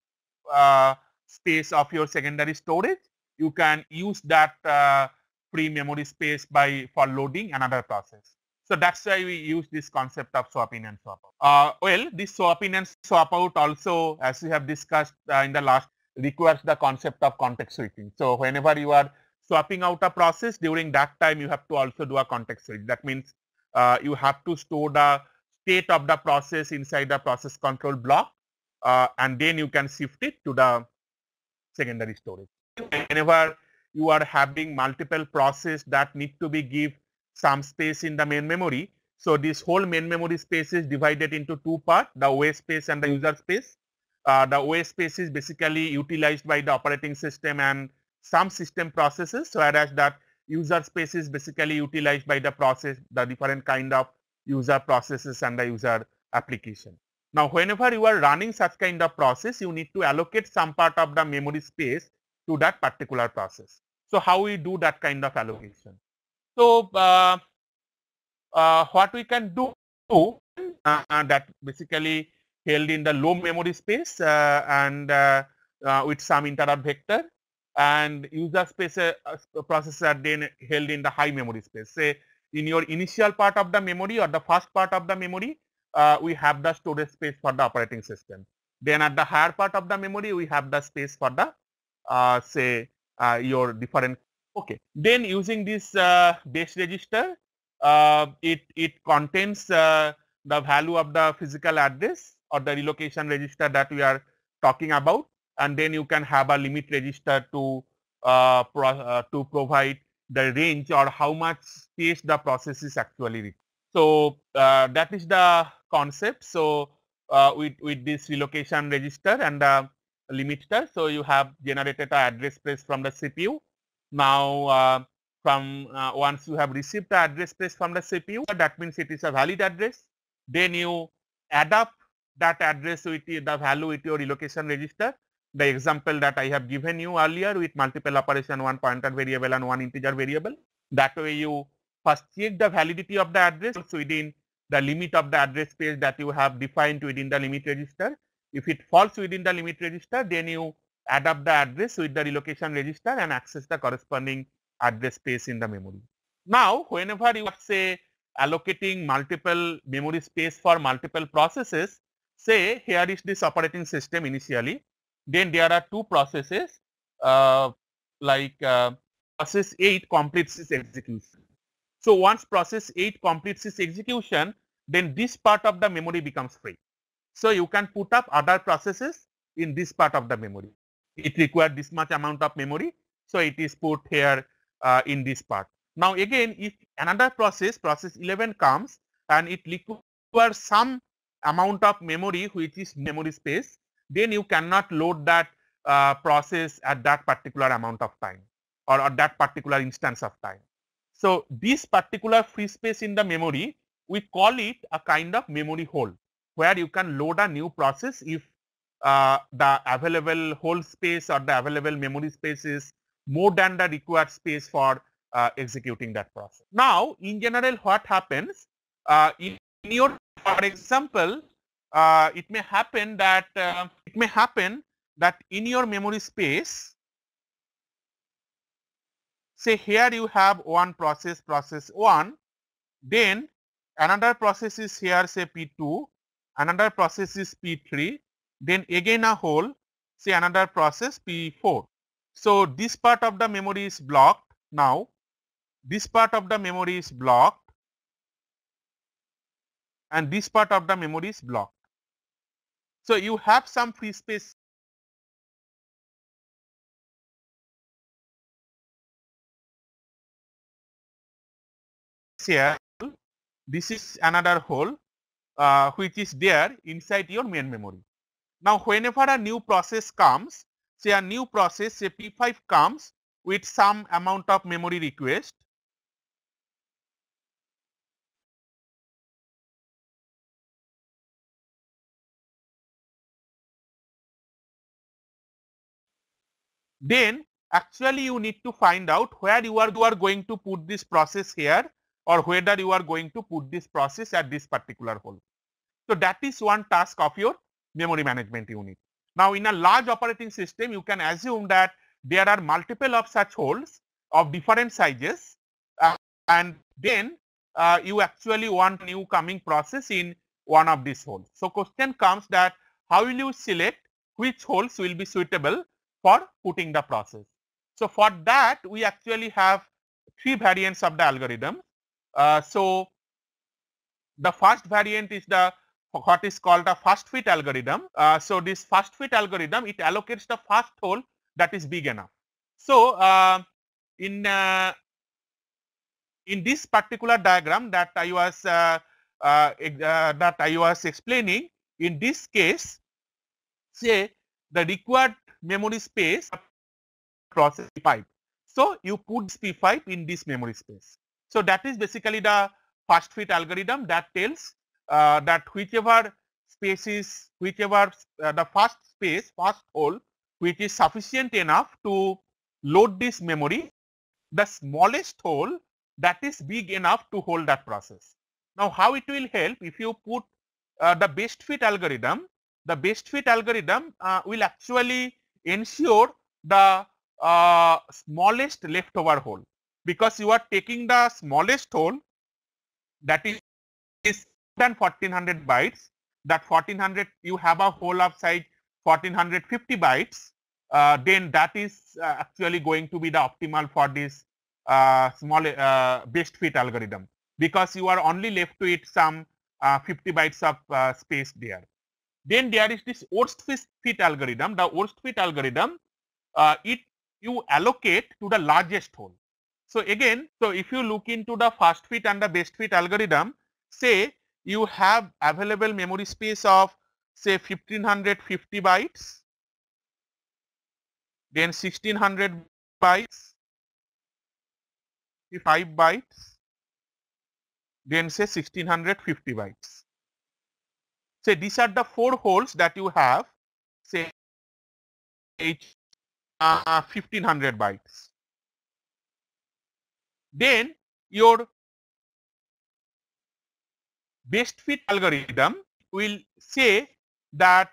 space of your secondary storage, you can use that free memory space for loading another process. So that's why we use this concept of swap in and swap out. Well, this swap in and swap out also, as we have discussed in the last, requires the concept of context switching. So whenever you are swapping out a process, during that time you have to also do a context switch. That means you have to store the state of the process inside the process control block, and then you can shift it to the secondary storage. Whenever you are having multiple processes that need to be give some space in the main memory, so this whole main memory space is divided into two parts, the OS space and the user space. The OS space is basically utilized by the operating system and some system processes, whereas that user space is basically utilized by the process, the different kind of user processes and the user application. Now, whenever you are running such kind of process, you need to allocate some part of the memory space to that particular process. So how we do that kind of allocation? So what we can do that basically held in the low memory space and with some interrupt vector, and user space processes are then held in the high memory space. Say in your initial part of the memory or the first part of the memory, we have the storage space for the operating system. Then at the higher part of the memory, we have the space for the your different. Okay. Then using this base register, it contains the value of the physical address or the relocation register that we are talking about, and then you can have a limit register to provide the range or how much space the process is actually required. So that is the concept. So with this relocation register and the limiter, so you have generated an address space from the CPU. Now once you have received the address space from the CPU, that means it is a valid address. Then you add up that address with the value with your relocation register. The example that I have given you earlier with multiple operation, one pointer variable and one integer variable. That way you first check the validity of the address within the limit of the address space that you have defined within the limit register. If it falls within the limit register, then you add up the address with the relocation register and access the corresponding address space in the memory. Now, whenever you are say allocating multiple memory space for multiple processes, say here is this operating system initially, then there are two processes process 8 completes its execution. So once process 8 completes its execution, then this part of the memory becomes free. So you can put up other processes in this part of the memory. It requires this much amount of memory, so it is put here in this part. Now again, if another process 11 comes and it requires some amount of memory which is memory space, then you cannot load that process at that particular amount of time or that particular instance of time. So this particular free space in the memory, we call it a kind of memory hole, where you can load a new process if the available hole space or the available memory space is more than the required space for executing that process. Now, in general, what happens in your, for example, it may happen that in your memory space, say here you have one process, process 1, then another process is here, say P2, another process is P3, then again a hole, say another process P4. So this part of the memory is blocked now, this part of the memory is blocked, and this part of the memory is blocked. So you have some free space here. This is another hole which is there inside your main memory. Now whenever a new process comes, say a new process, say P5 comes with some amount of memory request, then actually you need to find out where you are going to put this process here, or whether you are going to put this process at this particular hole. So that is one task of your memory management unit. Now in a large operating system, you can assume that there are multiple of such holes of different sizes, and then you actually want new coming process in one of these holes. So question comes that how will you select which holes will be suitable for putting the process? So for that we actually have three variants of the algorithm. So the first variant is the what is called a first fit algorithm. So this first fit algorithm, it allocates the first hole that is big enough. So in this particular diagram that I was explaining, in this case, say the required memory space process P5. So you put P5 in this memory space. So that is basically the first fit algorithm that tells that whichever the first hole which is sufficient enough to load this memory, the smallest hole that is big enough to hold that process. Now how it will help if you put the best fit algorithm? The best fit algorithm will actually ensure the smallest leftover hole, because you are taking the smallest hole that is than 1400 bytes. That 1400, you have a hole of size 1450 bytes, then that is actually going to be the optimal for this small best fit algorithm, because you are only left with some 50 bytes of space there. Then there is this worst fit algorithm. The worst fit algorithm, you allocate to the largest hole. So again, so if you look into the first fit and the best fit algorithm, say you have available memory space of say 1550 bytes, then 1600 bytes, 5 bytes, then say 1650 bytes. Say these are the 4 holes that you have, say 1500 bytes. Then your best fit algorithm will say that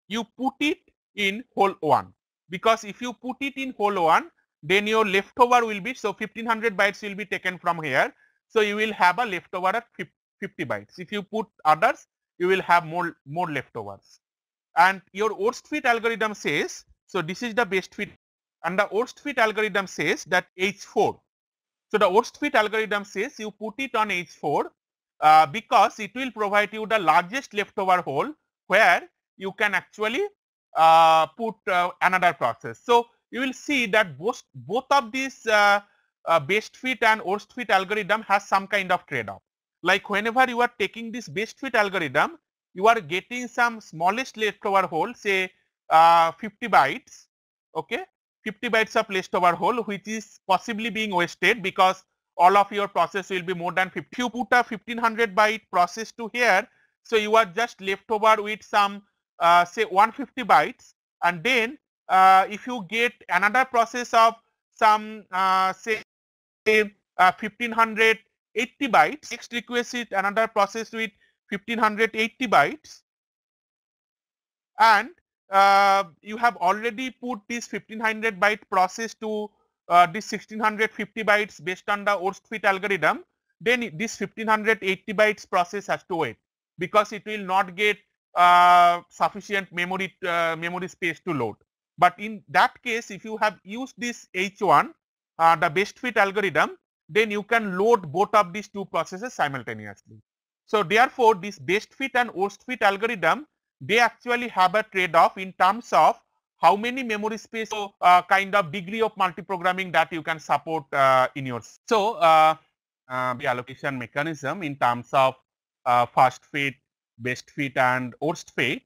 you put it in hole 1, because if you put it in hole 1, then your leftover will be, so 1500 bytes will be taken from here. So you will have a leftover at 50 bytes. If you put others, you will have more leftovers. And your worst fit algorithm says, so this is the best fit, and the worst fit algorithm says that H4. So the worst fit algorithm says you put it on H4 because it will provide you the largest leftover hole where you can actually put another process. So you will see that both of these best fit and worst fit algorithm has some kind of trade-off. Like whenever you are taking this best fit algorithm, you are getting some smallest leftover hole, say 50 bytes, okay, 50 bytes of leftover hole, which is possibly being wasted because all of your process will be more than 50. If you put a 1500 byte process to here, so you are just left over with some say 150 bytes, and then if you get another process of some say 1580 bytes, next request is another process with 1580 bytes, and you have already put this 1500 byte process to this 1650 bytes based on the worst fit algorithm, then this 1580 bytes process has to wait because it will not get sufficient memory space to load. But in that case, if you have used this H1, the best fit algorithm, then you can load both of these two processes simultaneously. So therefore, this best fit and worst fit algorithm, they actually have a trade-off in terms of how many memory space, kind of degree of multiprogramming that you can support in your. So the allocation mechanism in terms of first fit, best fit and worst fit.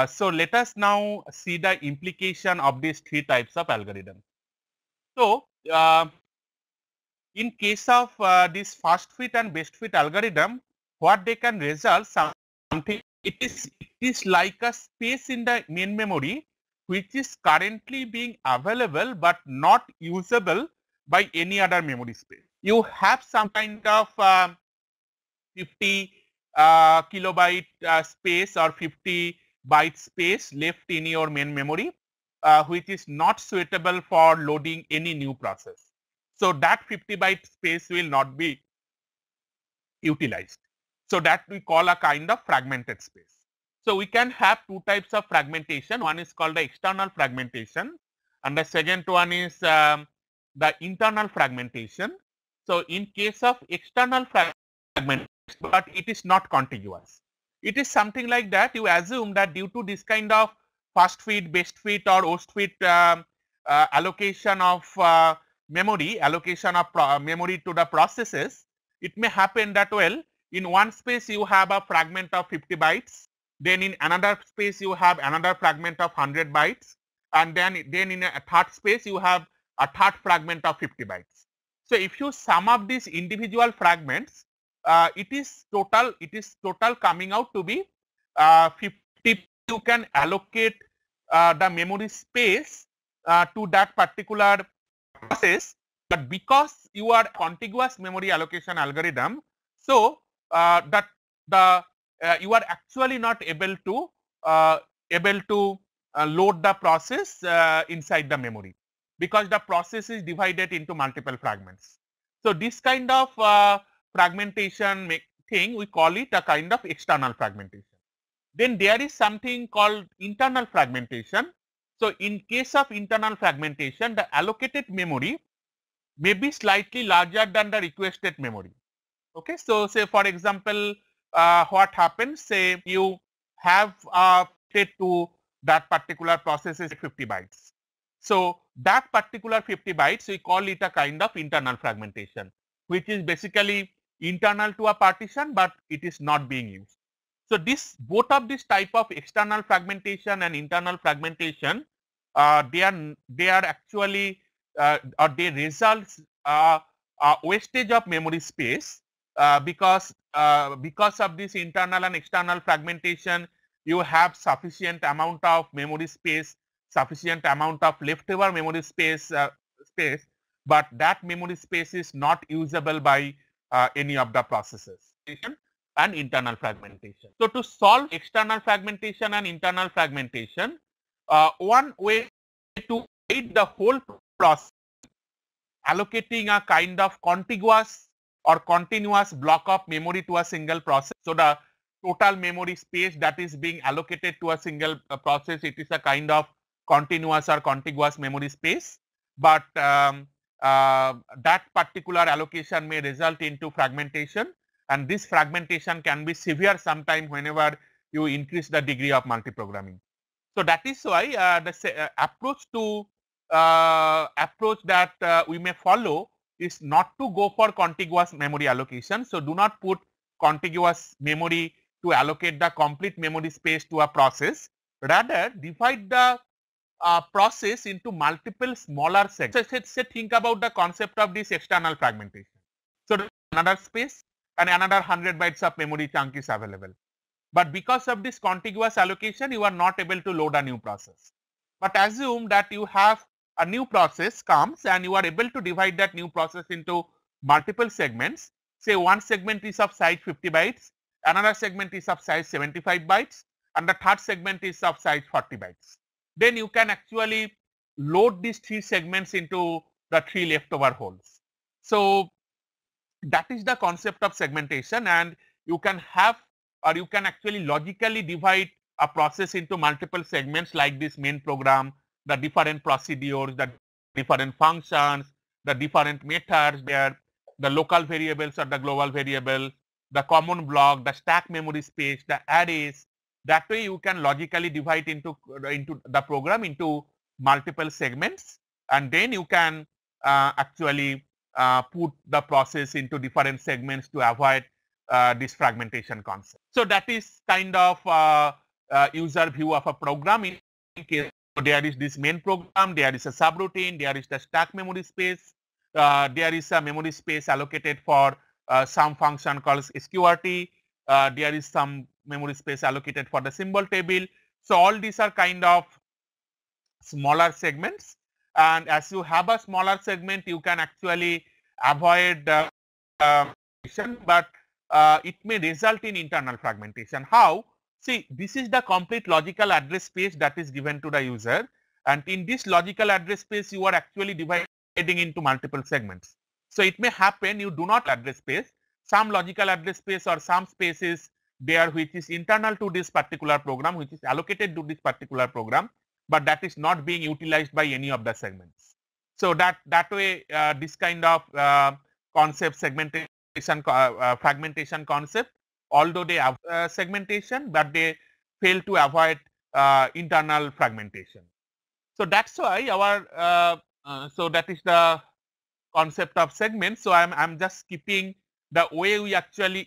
So let us now see the implication of these three types of algorithms. So in case of this first fit and best fit algorithm, what they can result something, it is like a space in the main memory which is currently being available but not usable by any other memory space. You have some kind of 50 kilobyte space or 50 byte space left in your main memory, which is not suitable for loading any new process. So that 50 byte space will not be utilized. So that we call a kind of fragmented space. So we can have two types of fragmentation. One is called the external fragmentation, and the second one is the internal fragmentation. So in case of external fragmentation, but it is not contiguous. It is something like that you assume that due to this kind of first fit, best fit or worst fit allocation of memory, allocation of memory to the processes, it may happen that well, in one space you have a fragment of 50 bytes, then in another space you have another fragment of 100 bytes, and then in a third space you have a third fragment of 50 bytes. So if you sum up these individual fragments, it is total coming out to be 50. You can allocate the memory space to that particular process, but because you are contiguous memory allocation algorithm, so that the you are actually not able to load the process inside the memory because the process is divided into multiple fragments. So this kind of fragmentation thing, we call it a kind of external fragmentation. Then there is something called internal fragmentation. So in case of internal fragmentation, the allocated memory may be slightly larger than the requested memory. Okay, so say for example, what happens, say you have set to that particular process is 50 bytes. So that particular 50 bytes, we call it a kind of internal fragmentation, which is basically internal to a partition, but it is not being used. So this, both of this type of external fragmentation and internal fragmentation, they are actually or they result wastage of memory space because of this internal and external fragmentation. You have sufficient amount of memory space, sufficient amount of leftover memory space, but that memory space is not usable by any of the processes. And internal fragmentation. So to solve external fragmentation and internal fragmentation, one way to aid the whole process, allocating a kind of contiguous or continuous block of memory to a single process. So the total memory space that is being allocated to a single process, it is a kind of continuous or contiguous memory space, but that particular allocation may result into fragmentation, and this fragmentation can be severe sometimes whenever you increase the degree of multiprogramming. So that is why the approach that we may follow is not to go for contiguous memory allocation. So do not put contiguous memory to allocate the complete memory space to a process. Rather, divide the process into multiple smaller segments. So say think about the concept of this external fragmentation. So another space and another 100 bytes of memory chunk is available. But because of this contiguous allocation, you are not able to load a new process. But assume that you have a new process comes and you are able to divide that new process into multiple segments. Say one segment is of size 50 bytes, another segment is of size 75 bytes, and the third segment is of size 40 bytes. Then you can actually load these three segments into the three leftover holes. So that is the concept of segmentation, and you can have or you can actually logically divide a process into multiple segments like this main program, the different procedures, the different functions, the different methods there, the local variables or the global variables, the common block, the stack memory space, the arrays. That way you can logically divide into the program into multiple segments, and then you can actually put the process into different segments to avoid this fragmentation concept. So that is kind of user view of a program. In case there is this main program, there is a subroutine, there is the stack memory space, there is a memory space allocated for some function called sqrt, there is some memory space allocated for the symbol table. So all these are kind of smaller segments, and as you have a smaller segment, you can actually avoid but it may result in internal fragmentation. How? See, this is the complete logical address space that is given to the user, and in this logical address space you are actually dividing into multiple segments. So it may happen you do not address space, some logical address space or some spaces there which is internal to this particular program, which is allocated to this particular program, but that is not being utilized by any of the segments. So that way this kind of concept segmentation fragmentation concept, although they have segmentation, but they fail to avoid internal fragmentation. So that's why our so that is the concept of segments. So I'm just skipping the way we actually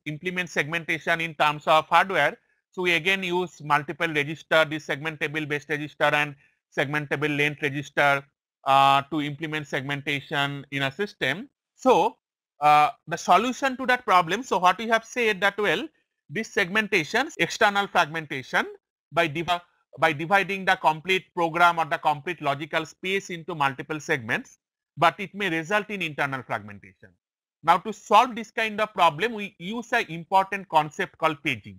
implement segmentation in terms of hardware. So we again use multiple register, this segmentable based register and segmentable length register to implement segmentation in a system. So the solution to that problem, so what we have said that, well, this segmentation, external fragmentation by dividing the complete program or the complete logical space into multiple segments, but it may result in internal fragmentation. Now to solve this kind of problem, we use an important concept called paging.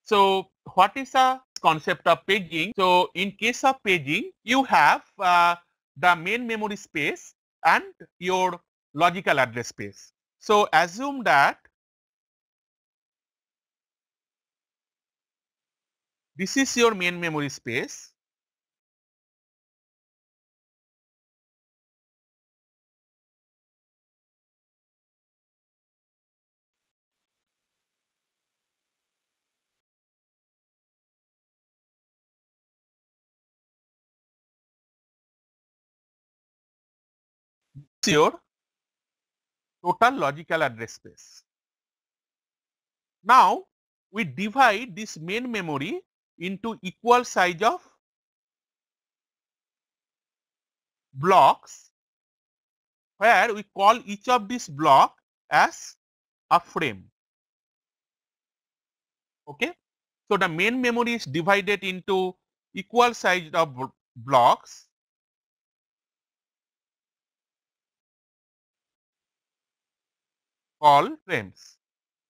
So what is a concept of paging? So in case of paging, you have the main memory space and your logical address space. So assume that this is your main memory space. This is your total logical address space. Now we divide this main memory into equal size of blocks, where we call each of these block as a frame. Okay. So the main memory is divided into equal size of blocks called frames.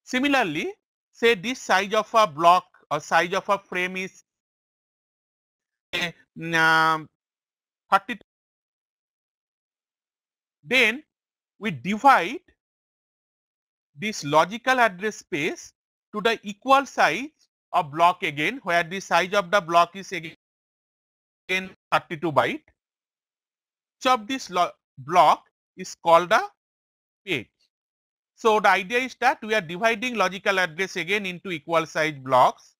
Similarly, say this size of a block or size of a frame is 32. Then we divide this logical address space to the equal size of block again, where the size of the block is again 32 byte. Each of this block is called a page. So the idea is that we are dividing logical address again into equal size blocks,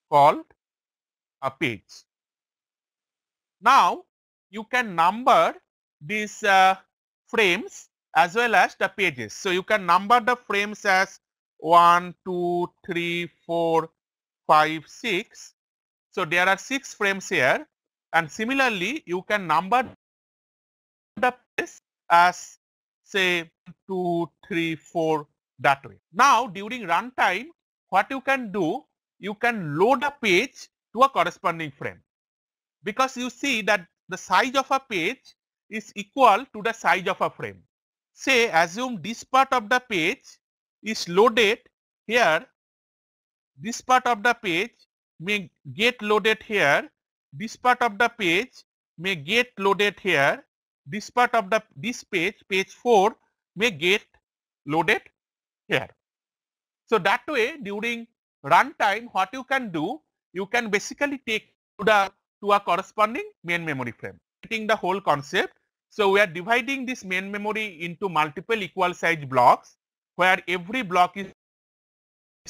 called a page. Now you can number these frames as well as the pages. So you can number the frames as 1, 2, 3, 4, 5, 6. So there are 6 frames here, and similarly you can number the pages as say 2, 3, 4 that way. Now during runtime, what you can do, you can load a page to a corresponding frame, because you see that the size of a page is equal to the size of a frame. Say assume this part of the page is loaded here, this part of the page may get loaded here, this part of the page may get loaded here, this part of the page 4 may get loaded here. So that way during runtime what you can do, you can basically take to a corresponding main memory frame. Getting the whole concept. So we are dividing this main memory into multiple equal size blocks where every block is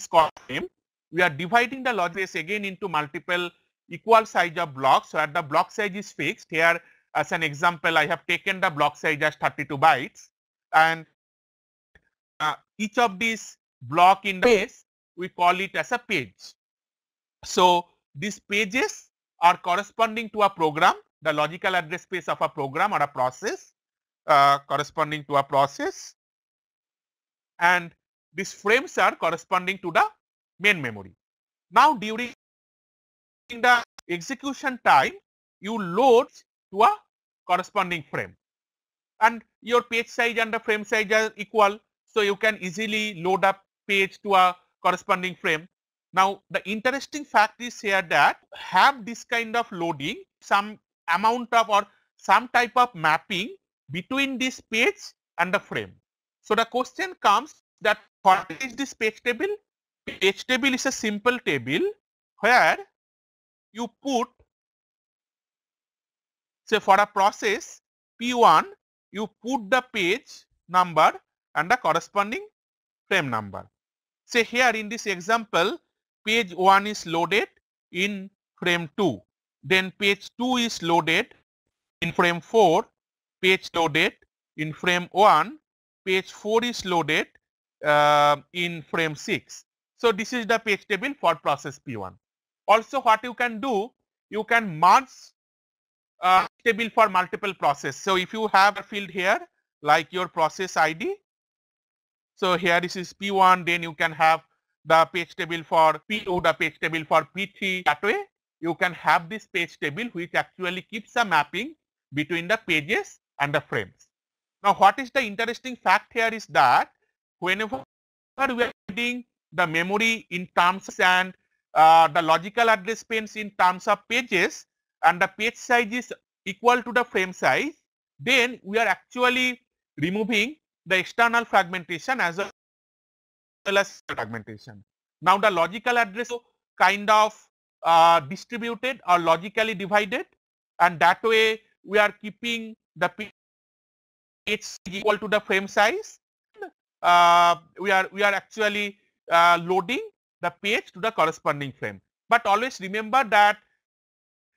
called frame. We are dividing the logic space again into multiple equal size of blocks where the block size is fixed. Here as an example, I have taken the block size as 32 bytes, and each of these block in the space we call it as a page. So these pages are corresponding to a program, the logical address space of a program or a process corresponding to a process, and these frames are corresponding to the main memory. Now during the execution time, you load to a corresponding frame, and your page size and the frame size are equal, so you can easily load a page to a corresponding frame. Now the interesting fact is here that have this kind of loading, some amount of or some type of mapping between this page and the frame. So the question comes that what is this page table? Page table is a simple table where you put, say for a process P1, you put the page number and the corresponding frame number. Say here in this example, page 1 is loaded in frame 2, then page 2 is loaded in frame 4, page loaded in frame 1, page 4 is loaded in frame 6. So this is the page table for process P1. Also what you can do, you can merge table for multiple process. So if you have a field here like your process ID, so here this is P1, then you can have the page table for P2, the page table for P3. That way you can have this page table which actually keeps a mapping between the pages and the frames. Now what is the interesting fact here is that whenever we are reading the memory in terms and the logical address space in terms of pages and the page size is equal to the frame size, then we are actually removing the external fragmentation as well as fragmentation. Now the logical address kind of distributed or logically divided, and that way we are keeping the page equal to the frame size. We are actually loading the page to the corresponding frame. But always remember that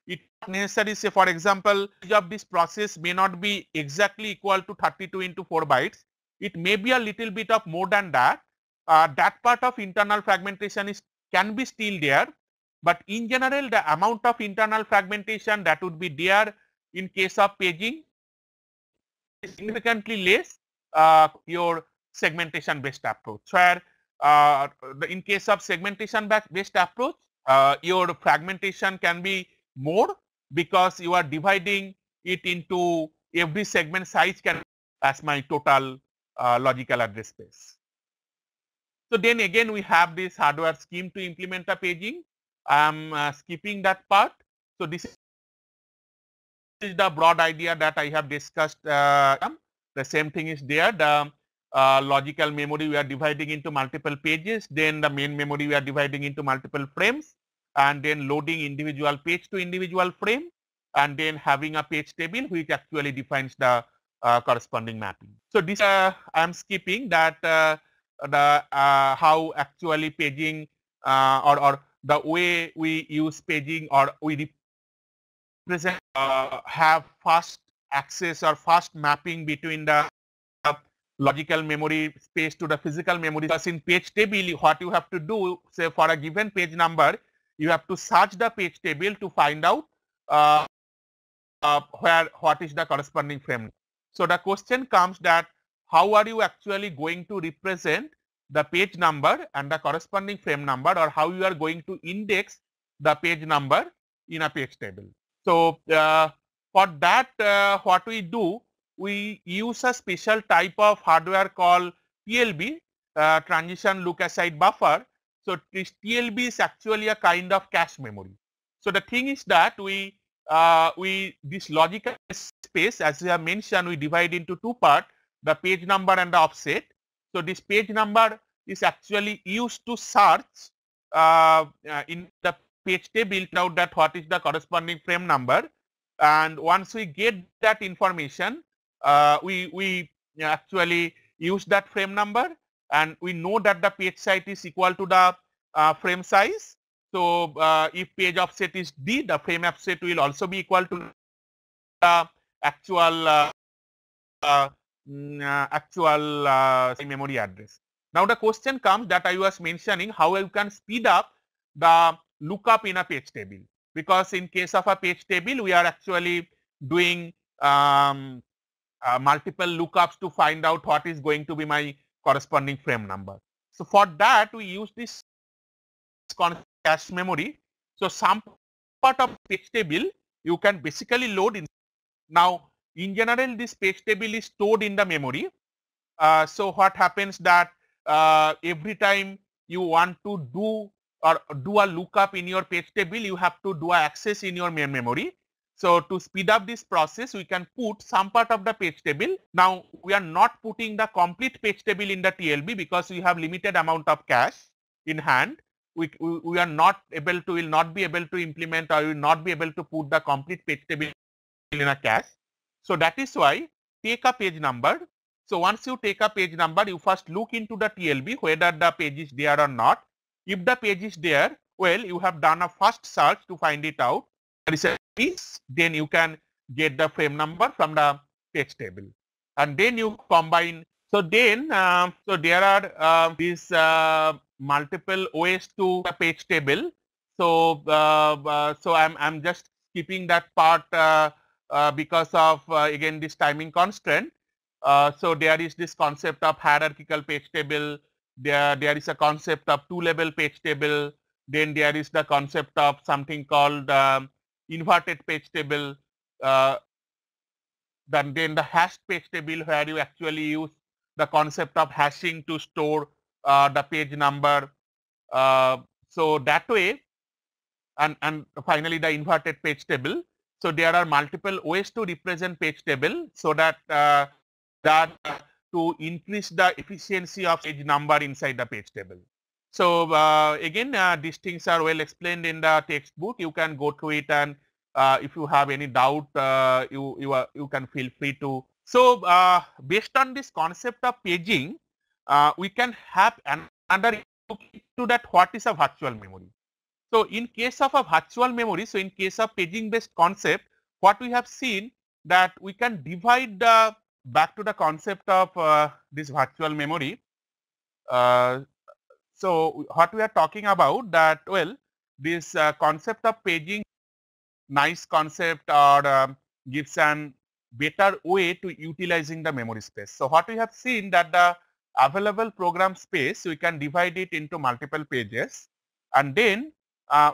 it necessary, say for example, of this process may not be exactly equal to 32 into 4 bytes. It may be a little bit of more than that. That part of internal fragmentation can be still there, but in general the amount of internal fragmentation that would be there in case of paging is significantly less your segmentation based approach, where in case of segmentation based approach your fragmentation can be more because you are dividing it into every segment size can as my total logical address space. So then again we have this hardware scheme to implement the paging. I am skipping that part. So this is the broad idea that I have discussed. The same thing is there. The logical memory we are dividing into multiple pages, then the main memory we are dividing into multiple frames, and then loading individual page to individual frame, and then having a page table which actually defines the corresponding mapping. So this I am skipping that how actually paging or the way we use paging, or we represent have fast access or fast mapping between the logical memory space to the physical memory. Because in page table, what you have to do, say for a given page number, you have to search the page table to find out what is the corresponding frame. So the question comes that how are you actually going to represent the page number and the corresponding frame number, or how you are going to index the page number in a page table. So for that, what we do, we use a special type of hardware called TLB, transition look aside buffer. So this TLB is actually a kind of cache memory. So the thing is that this logical space, as we have mentioned, we divide into two parts, the page number and the offset. So this page number is actually used to search in the page table out that what is the corresponding frame number, and once we get that information, we actually use that frame number, and we know that the page size is equal to the frame size. So if page offset is D, the frame offset will also be equal to the actual memory address. Now the question comes that I was mentioning how you can speed up the lookup in a page table, because in case of a page table we are actually doing multiple lookups to find out what is going to be my corresponding frame number. So for that we use this cache memory. So some part of page table you can basically load in. Now in general this page table is stored in the memory. So what happens that every time you want to do a lookup in your page table, you have to do a access in your main memory. So to speed up this process, we can put some part of the page table. Now we are not putting the complete page table in the TLB because we have limited amount of cache in hand. We are not able to, will not be able to implement, or will not be able to put the complete page table in a cache. So that is why take a page number. So once you take a page number, you first look into the TLB whether the page is there or not. If the page is there, well, you have done a first search to find it out. Then you can get the frame number from the page table, and then you combine. So then, so there are these multiple ways to the page table. So so I'm just skipping that part because of again this timing constraint. So there is this concept of hierarchical page table. There is a concept of two-level page table. Then there is the concept of something called inverted page table. Then the hashed page table, where you actually use the concept of hashing to store the page number. So that way, and finally the inverted page table. So there are multiple ways to represent page table, so that to increase the efficiency of page number inside the page table. So again, these things are well explained in the textbook. You can go through it, and if you have any doubt, you can feel free to. So based on this concept of paging, we can have another look into that what is a virtual memory. So in case of a virtual memory, so in case of paging based concept, what we have seen that we can divide the back to the concept of this virtual memory. So what we are talking about that, well, this concept of paging, nice concept, or gives an better way to utilizing the memory space. So what we have seen that the available program space, we can divide it into multiple pages, and then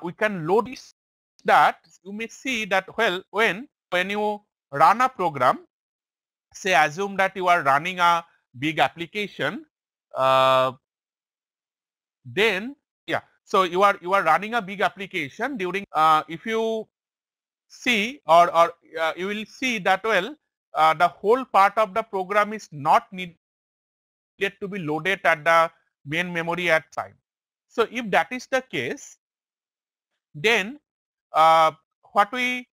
we can load that. You may see that, well, when you run a program, say assume that you are running a big application, then yeah, so you are running a big application during if you see, or you will see that, well, the whole part of the program is not needed to be loaded at the main memory at time. So if that is the case, then what we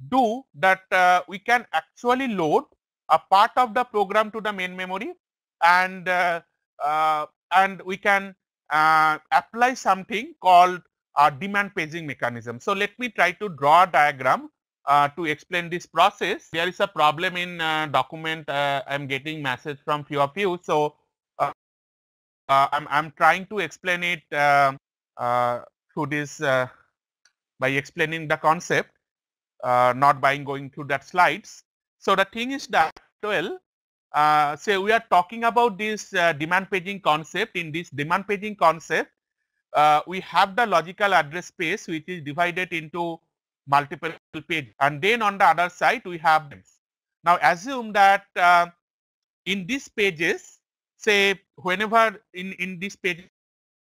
do that we can actually load a part of the program to the main memory, and we can apply something called demand paging mechanism. So let me try to draw a diagram to explain this process. There is a problem in document. I'm getting message from few of you. So I'm trying to explain it through this by explaining the concept, not by going through that slides. So the thing is that, well, say we are talking about this demand paging concept. In this demand paging concept, we have the logical address space which is divided into multiple pages, and then on the other side we have this. Now assume that in these pages, say whenever in this page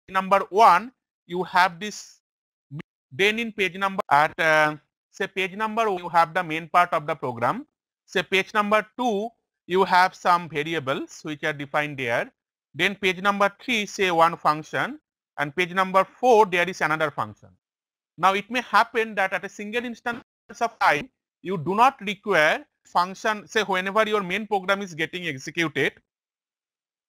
number 1 you have this, then in page number at say page number you have the main part of the program, say page number 2 you have some variables which are defined there, then page number 3 say one function, and page number 4 there is another function. Now it may happen that at a single instance of time you do not require function, say whenever your main program is getting executed,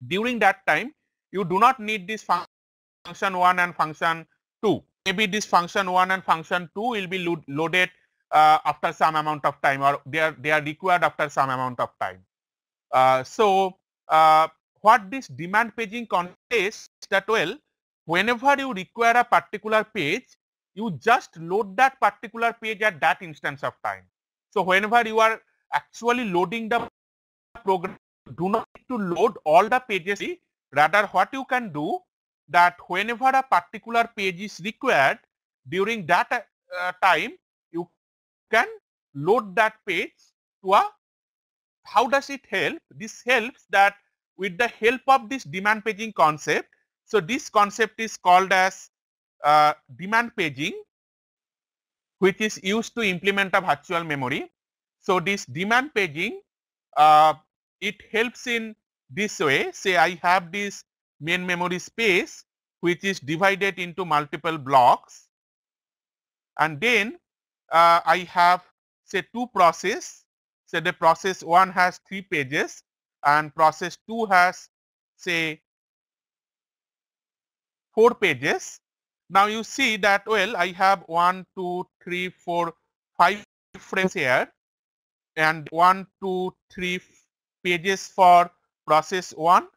during that time you do not need this function 1 and function 2. Maybe this function 1 and function 2 will be loaded after some amount of time, or they are required after some amount of time. So what this demand paging context that, well, whenever you require a particular page, you just load that particular page at that instance of time. So whenever you are actually loading the program, do not need to load all the pages. Rather, what you can do, that whenever a particular page is required, during that time you can load that page to a. How does it help? This helps that with the help of this demand paging concept. So this concept is called as demand paging, which is used to implement a virtual memory. So this demand paging, it helps in this way. Say I have this main memory space which is divided into multiple blocks, and then I have say two processes. Say the process 1 has 3 pages and process 2 has say 4 pages. Now you see that, well, I have 1, 2, 3, 4, 5 frames here, and 1, 2, 3 pages for process 1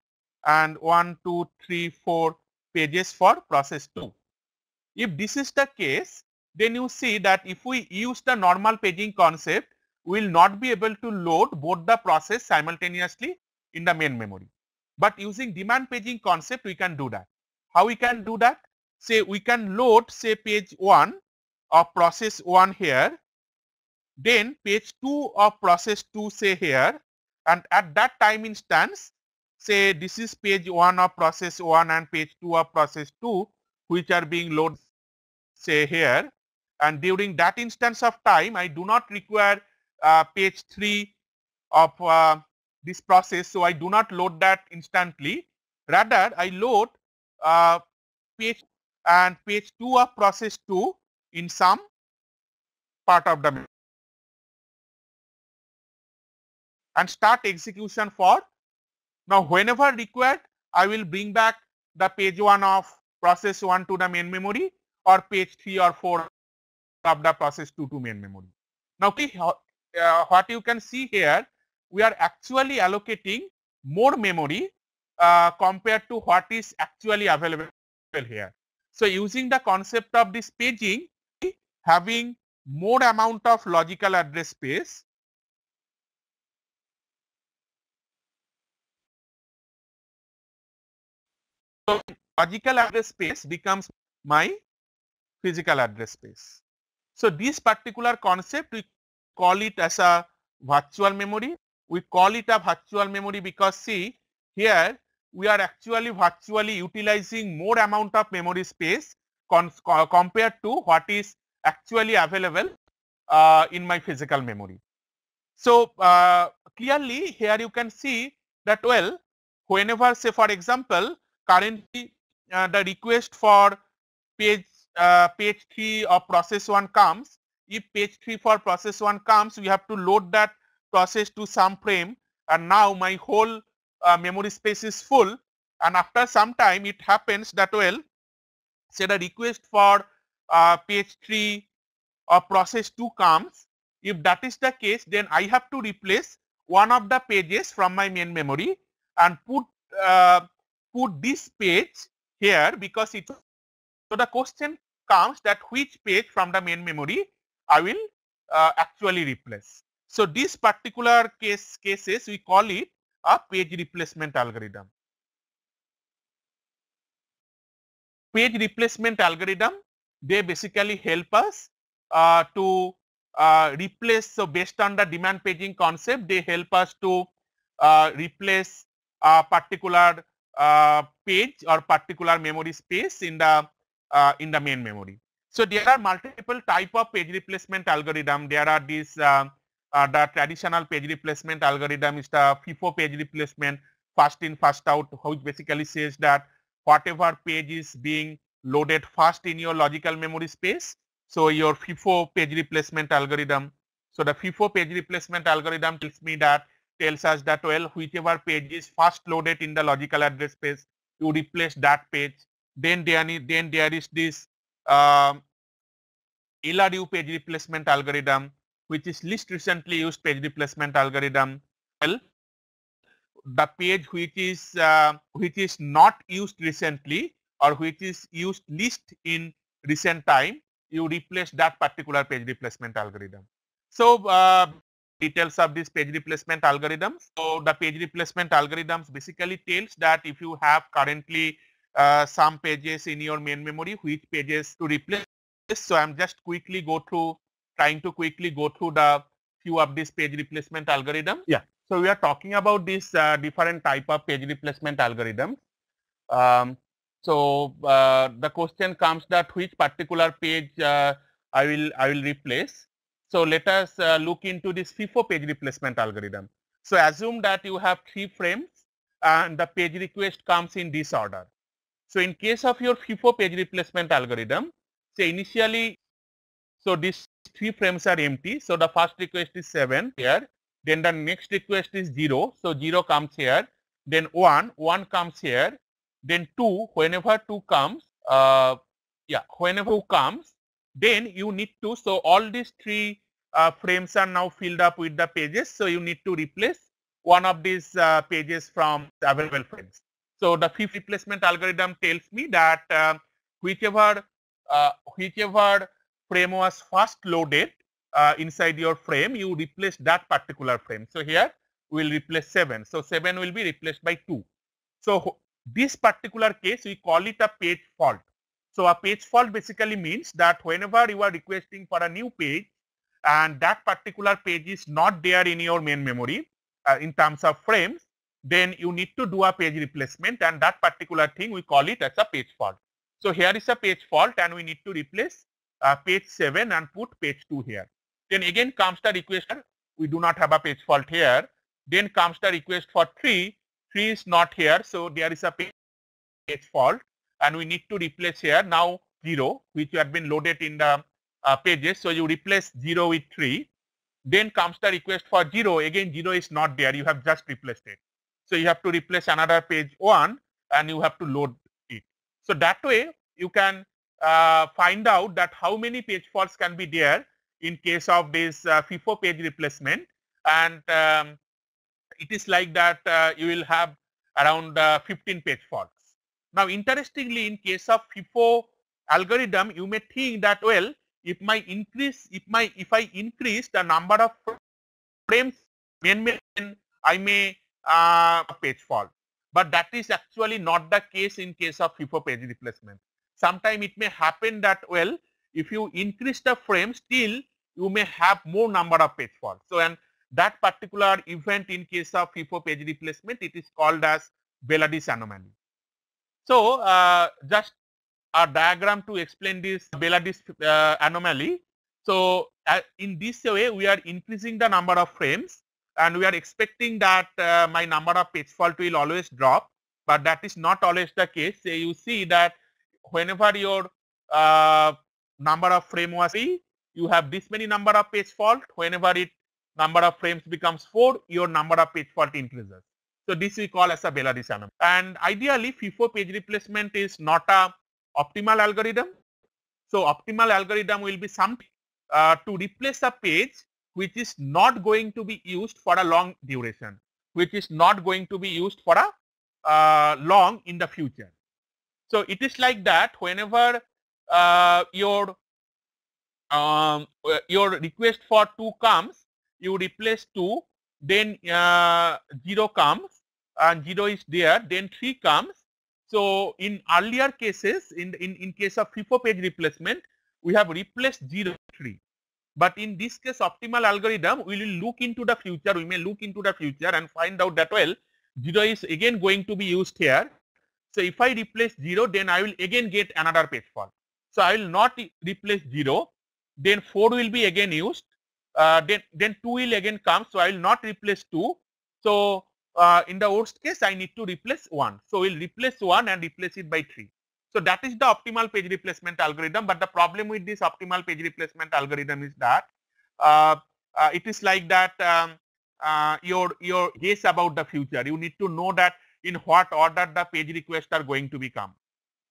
and 1, 2, 3, 4 pages for process 2. If this is the case, then you see that if we use the normal paging concept, we will not be able to load both the process simultaneously in the main memory. But using demand paging concept, we can do that. How we can do that? Say we can load say page 1 of process 1 here, then page 2 of process 2 say here, and at that time instance, say this is page 1 of process 1 and page 2 of process 2 which are being loaded say here, and during that instance of time I do not require page 3 of this process, so I do not load that instantly. Rather, I load page and page 2 of process 2 in some part of the memory and start execution for. Now whenever required, I will bring back the page 1 of process 1 to the main memory, or page 3 or 4 of the process 2 to main memory. Now what you can see here, we are actually allocating more memory compared to what is actually available here. So using the concept of this paging, having more amount of logical address space, so logical address space becomes my physical address space. So this particular concept, we call it as a virtual memory. We call it a virtual memory because see here we are actually virtually utilizing more amount of memory space compared to what is actually available in my physical memory. So clearly here you can see that, well, whenever say for example currently the request for page 3 of process 1 comes, if page 3 for process 1 comes, we have to load that process to some frame, and now my whole memory space is full, and after some time it happens that, well, say the request for page 3 or process 2 comes, if that is the case, then I have to replace one of the pages from my main memory and put this page here, because it, so the question comes that which page from the main memory I will actually replace. So this particular cases we call it a page replacement algorithm. Page replacement algorithm, they basically help us to replace. So based on the demand paging concept, they help us to replace a particular page or particular memory space in the main memory. So there are multiple type of page replacement algorithm. There are these the traditional page replacement algorithm is the FIFO page replacement, first in first out, which basically says that whatever page is being loaded first in your logical memory space. So your FIFO page replacement algorithm. So the FIFO page replacement algorithm tells us that, well, whichever page is first loaded in the logical address space, you replace that page. Then there is this LRU page replacement algorithm, which is least recently used page replacement algorithm. Well, the page which is not used recently or which is used least in recent time, you replace that particular page replacement algorithm. So details of this page replacement algorithm. So the page replacement algorithms basically tells that if you have currently some pages in your main memory, which pages to replace. So I'm just trying to quickly go through the few of these page replacement algorithms. Yeah. So we are talking about this different type of page replacement algorithms. The question comes that which particular page I will replace. So let us look into this FIFO page replacement algorithm. So assume that you have 3 frames and the page request comes in this order. So in case of your FIFO page replacement algorithm, say initially, so these 3 frames are empty. So the first request is 7 here. Then the next request is 0. So 0 comes here. Then 1 comes here. Then 2, whenever 2 comes, whenever 2 comes, then you need to, so all these 3 frames are now filled up with the pages. So you need to replace one of these pages from the available frames. So the FIFO replacement algorithm tells me that whichever frame was first loaded inside your frame, you replace that particular frame. So here we will replace 7. So 7 will be replaced by 2. So this particular case we call it a page fault. So a page fault basically means that whenever you are requesting for a new page and that particular page is not there in your main memory in terms of frames, then you need to do a page replacement, and that particular thing we call it as a page fault. So here is a page fault and we need to replace page 7 and put page 2 here. Then again comes the request, we do not have a page fault here. Then comes the request for 3, 3 is not here, so there is a page fault and we need to replace here now 0, which had been loaded in the pages. So you replace 0 with 3. Then comes the request for 0, again 0 is not there, you have just replaced it. So you have to replace another page 1 and you have to load it. So that way you can find out that how many page faults can be there in case of this FIFO page replacement, and it is like that you will have around 15 page faults. Now interestingly, in case of FIFO algorithm, you may think that, well, if I increase the number of frames, I may page fault. But that is actually not the case in case of FIFO page replacement. Sometimes it may happen that, well, if you increase the frame, still you may have more number of page faults. So and that particular event in case of FIFO page replacement, it is called as Bela-Dish anomaly. So just a diagram to explain this Bela-Dish anomaly. So in this way, we are increasing the number of frames and we are expecting that my number of page fault will always drop, but that is not always the case. So you see that whenever your number of frame was 3, you have this many number of page fault. Whenever number of frames becomes 4, your number of page fault increases. So this we call as a Bela-Dish anomaly. And ideally, FIFO page replacement is not a optimal algorithm. So optimal algorithm will be something to replace a page which is not going to be used for a long duration, which is not going to be used for a long in the future. So it is like that whenever your request for 2 comes, you replace 2, then 0 comes and 0 is there, then 3 comes. So in earlier cases, in case of FIFO page replacement, we have replaced 0, 3. But in this case, optimal algorithm, we will look into the future, we may look into the future and find out that, well, 0 is again going to be used here. So if I replace 0, then I will again get another page fault. So I will not replace 0, then 4 will be again used, then 2 will again come, so I will not replace 2. So in the worst case, I need to replace 1. So we'll replace 1 and replace it by 3. So that is the optimal page replacement algorithm. But the problem with this optimal page replacement algorithm is that it is like that your guess about the future. You need to know that in what order the page requests are going to become.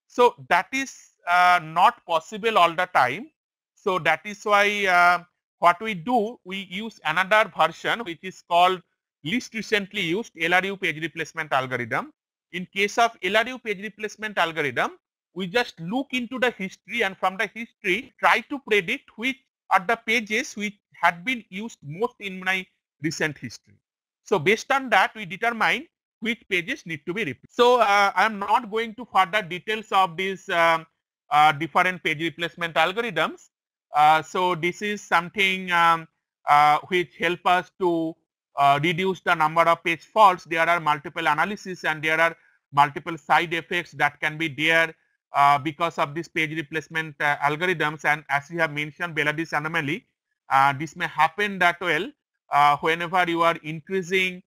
So that is not possible all the time. So that is why what we do, we use another version which is called least recently used LRU page replacement algorithm. In case of LRU page replacement algorithm, we just look into the history and from the history try to predict which are the pages which had been used most in my recent history. So based on that, we determine which pages need to be replaced. So I am not going to further details of these different page replacement algorithms. So this is something which help us to reduce the number of page faults. There are multiple analysis and there are multiple side effects that can be there because of this page replacement algorithms. And as we have mentioned, Belady's anomaly, this may happen that well whenever you are increasing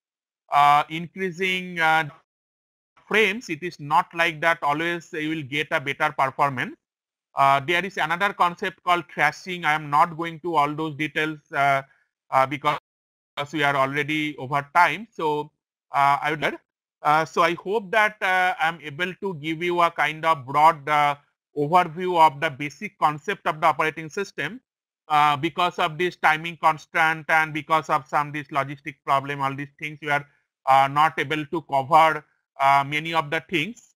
frames, it is not like that always you will get a better performance. There is another concept called thrashing. I am not going to all those details because we are already over time. So I would so I hope that I am able to give you a kind of broad overview of the basic concept of the operating system. Because of this timing constraint and because of some this logistic problem, all these things we are not able to cover many of the things,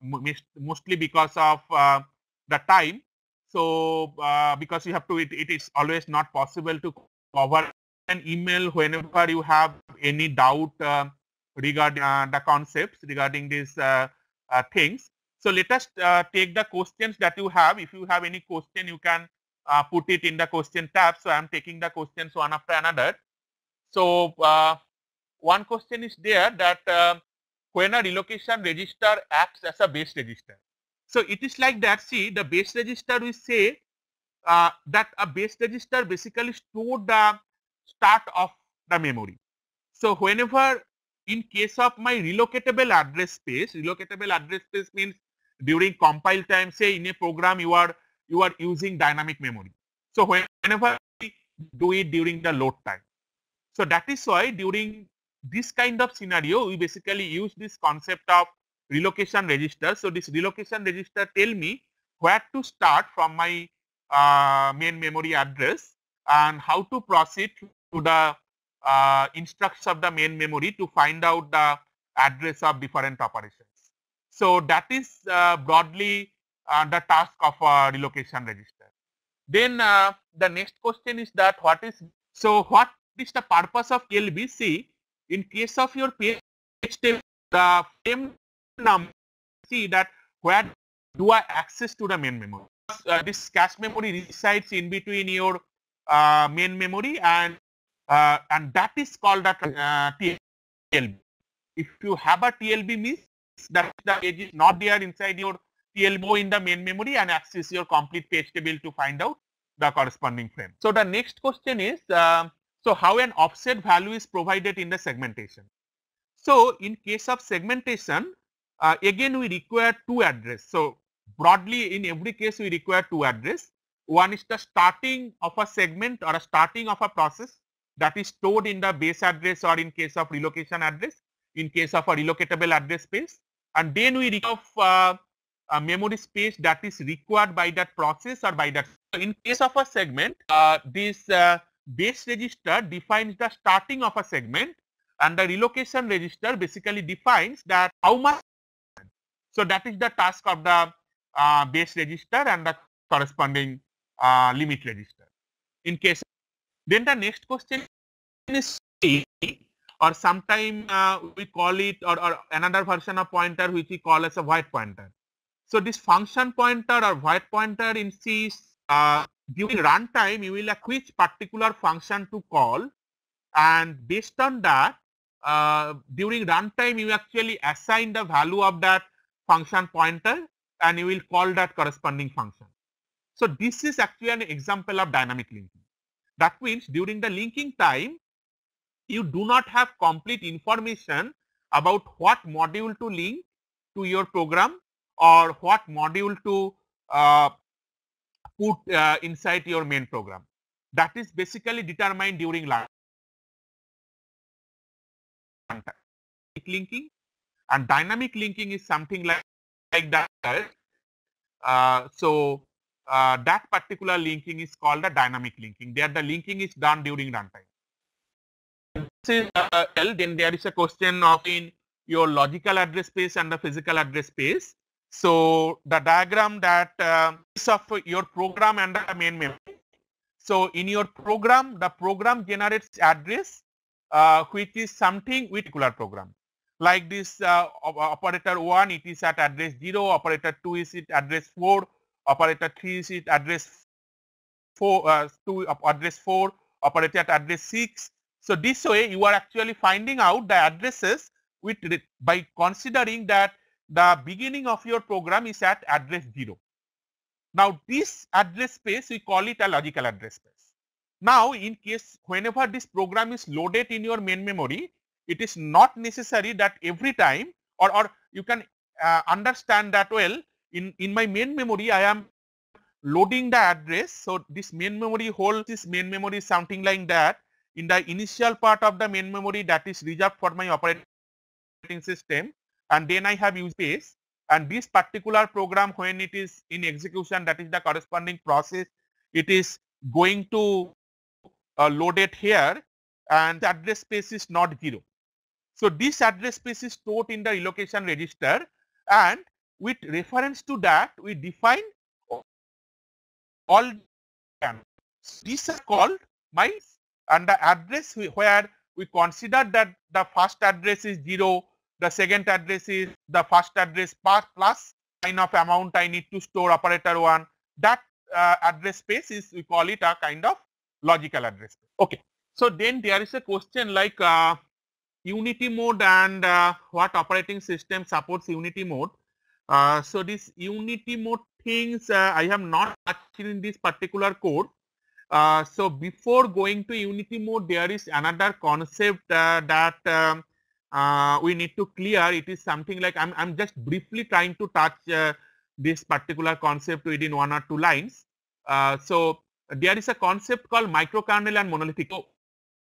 mostly because of the time. So because you have to, it is always not possible to cover an email whenever you have any doubt regarding the concepts regarding these things. So let us take the questions that you have. If you have any question, you can put it in the question tab. So I am taking the questions one after another. So one question is there that when a relocation register acts as a base register. So it is like that. See, the base register, we say that a base register basically store the start of the memory. So whenever in case of my relocatable address space means during compile time, say in a program you are using dynamic memory. So whenever we do it during the load time. So that is why during this kind of scenario, we basically use this concept of relocation register. So this relocation register tell me where to start from my main memory address and how to proceed to the instructions of the main memory to find out the address of different operations. So that is broadly the task of a relocation register. Then the next question is that what is the purpose of LBC? In case of your page table, the frame number, see that where do I access to the main memory? This cache memory resides in between your main memory and that is called a TLB. If you have a TLB means that the page is not there inside your TLB in the main memory and access your complete page table to find out the corresponding frame. So the next question is, so how an offset value is provided in the segmentation? So in case of segmentation, again we require two address. So broadly in every case we require two address. One is the starting of a segment or a starting of a process that is stored in the base address or in case of relocation address, in case of a relocatable address space. And then we require memory space that is required by that process or by that. So in case of a segment, this base register defines the starting of a segment, and the relocation register basically defines that how much. So that is the task of the base register and the corresponding limit register. In case, then the next question is C, or sometime we call it, or another version of pointer which we call as a void pointer. So this function pointer or void pointer in C is during runtime you will like which particular function to call, and based on that during runtime you actually assign the value of that function pointer and you will call that corresponding function. So this is actually an example of dynamic linking. That means during the linking time you do not have complete information about what module to link to your program or what module to put inside your main program. That is basically determined during runtime. Linking and dynamic linking is something like that. That particular linking is called a dynamic linking. There the linking is done during runtime. Then there is a question of in your logical address space and the physical address space. So the diagram that is of your program and the main memory. So in your program, the program generates address which is something with particular program. Like this operator 1, it is at address 0, operator 2 is at address 4, operator 3 is at address 4, 2 address 4, operator at address 6. So this way you are actually finding out the addresses with by considering that the beginning of your program is at address 0. Now this address space we call it a logical address space. Now in case whenever this program is loaded in your main memory, it is not necessary that every time or you can understand that well in my main memory I am loading the address. So this main memory holds this main memory is something like that. In the initial part of the main memory that is reserved for my operating system, and then I have use space, and this particular program when it is in execution, that is the corresponding process, it is going to load it here, and the address space is not 0. So this address space is stored in the relocation register, and with reference to that we define all these are called my, and the address where we consider that the first address is 0, the second address is the first address plus kind of amount I need to store operator 1, that address space is, we call it a kind of logical address space. Okay. So then there is a question like Unity mode and what operating system supports Unity mode. So this Unity mode things I have not touched in this particular code. So before going to Unity mode, there is another concept that we need to clear. It is something like I'm just briefly trying to touch this particular concept within 1 or 2 lines. So there is a concept called microkernel and monolithic. So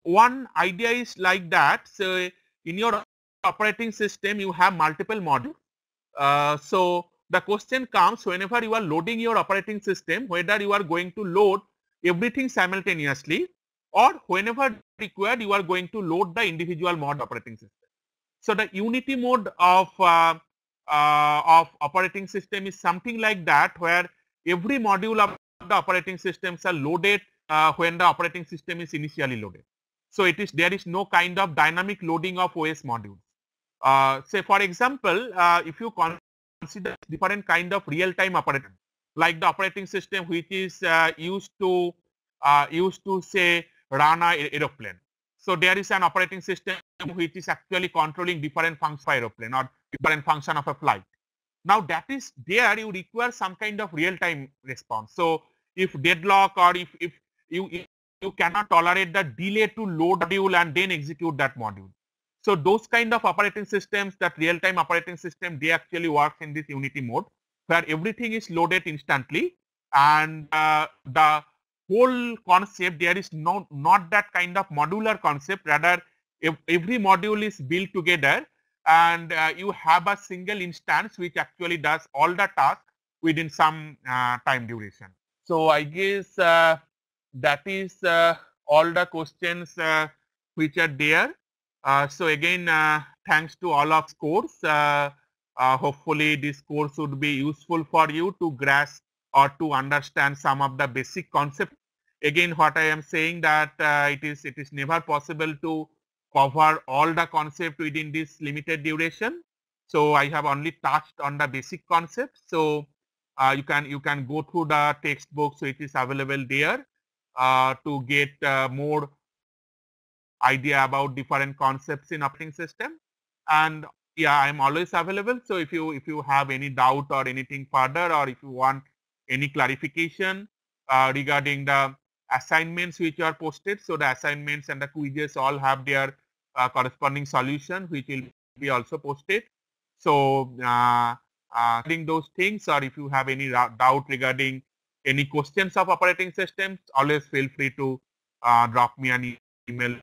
one idea is like that. So in your operating system, you have multiple modules. So the question comes whenever you are loading your operating system, whether you are going to load everything simultaneously or whenever required you are going to load the individual mod operating system. So the Unity mode of operating system is something like that, where every module of the operating systems are loaded when the operating system is initially loaded. So it is, there is no kind of dynamic loading of OS modules. Say for example, if you consider different kind of real-time operating, like the operating system which is used to say run a aeroplane. So there is an operating system which is actually controlling different functions of aeroplane or different function of a flight. Now that is there, you require some kind of real-time response. So if deadlock or if you cannot tolerate the delay to load module and then execute that module. So those kind of operating systems, that real-time operating system, they actually work in this Unity mode, where everything is loaded instantly, and the whole concept, there is not that kind of modular concept, rather every module is built together and you have a single instance which actually does all the tasks within some time duration. So I guess that is all the questions which are there. So again, thanks to all of course. Hopefully this course would be useful for you to grasp or to understand some of the basic concepts. Again, what I am saying that it is never possible to cover all the concept within this limited duration. So I have only touched on the basic concepts. So you can go through the textbooks which is available there to get more idea about different concepts in operating system. And yeah, I'm always available. So if you have any doubt or anything further, or if you want any clarification regarding the assignments which are posted, so the assignments and the quizzes all have their corresponding solution which will be also posted. So regarding those things, or if you have any doubt regarding any questions of operating systems, always feel free to drop me an email.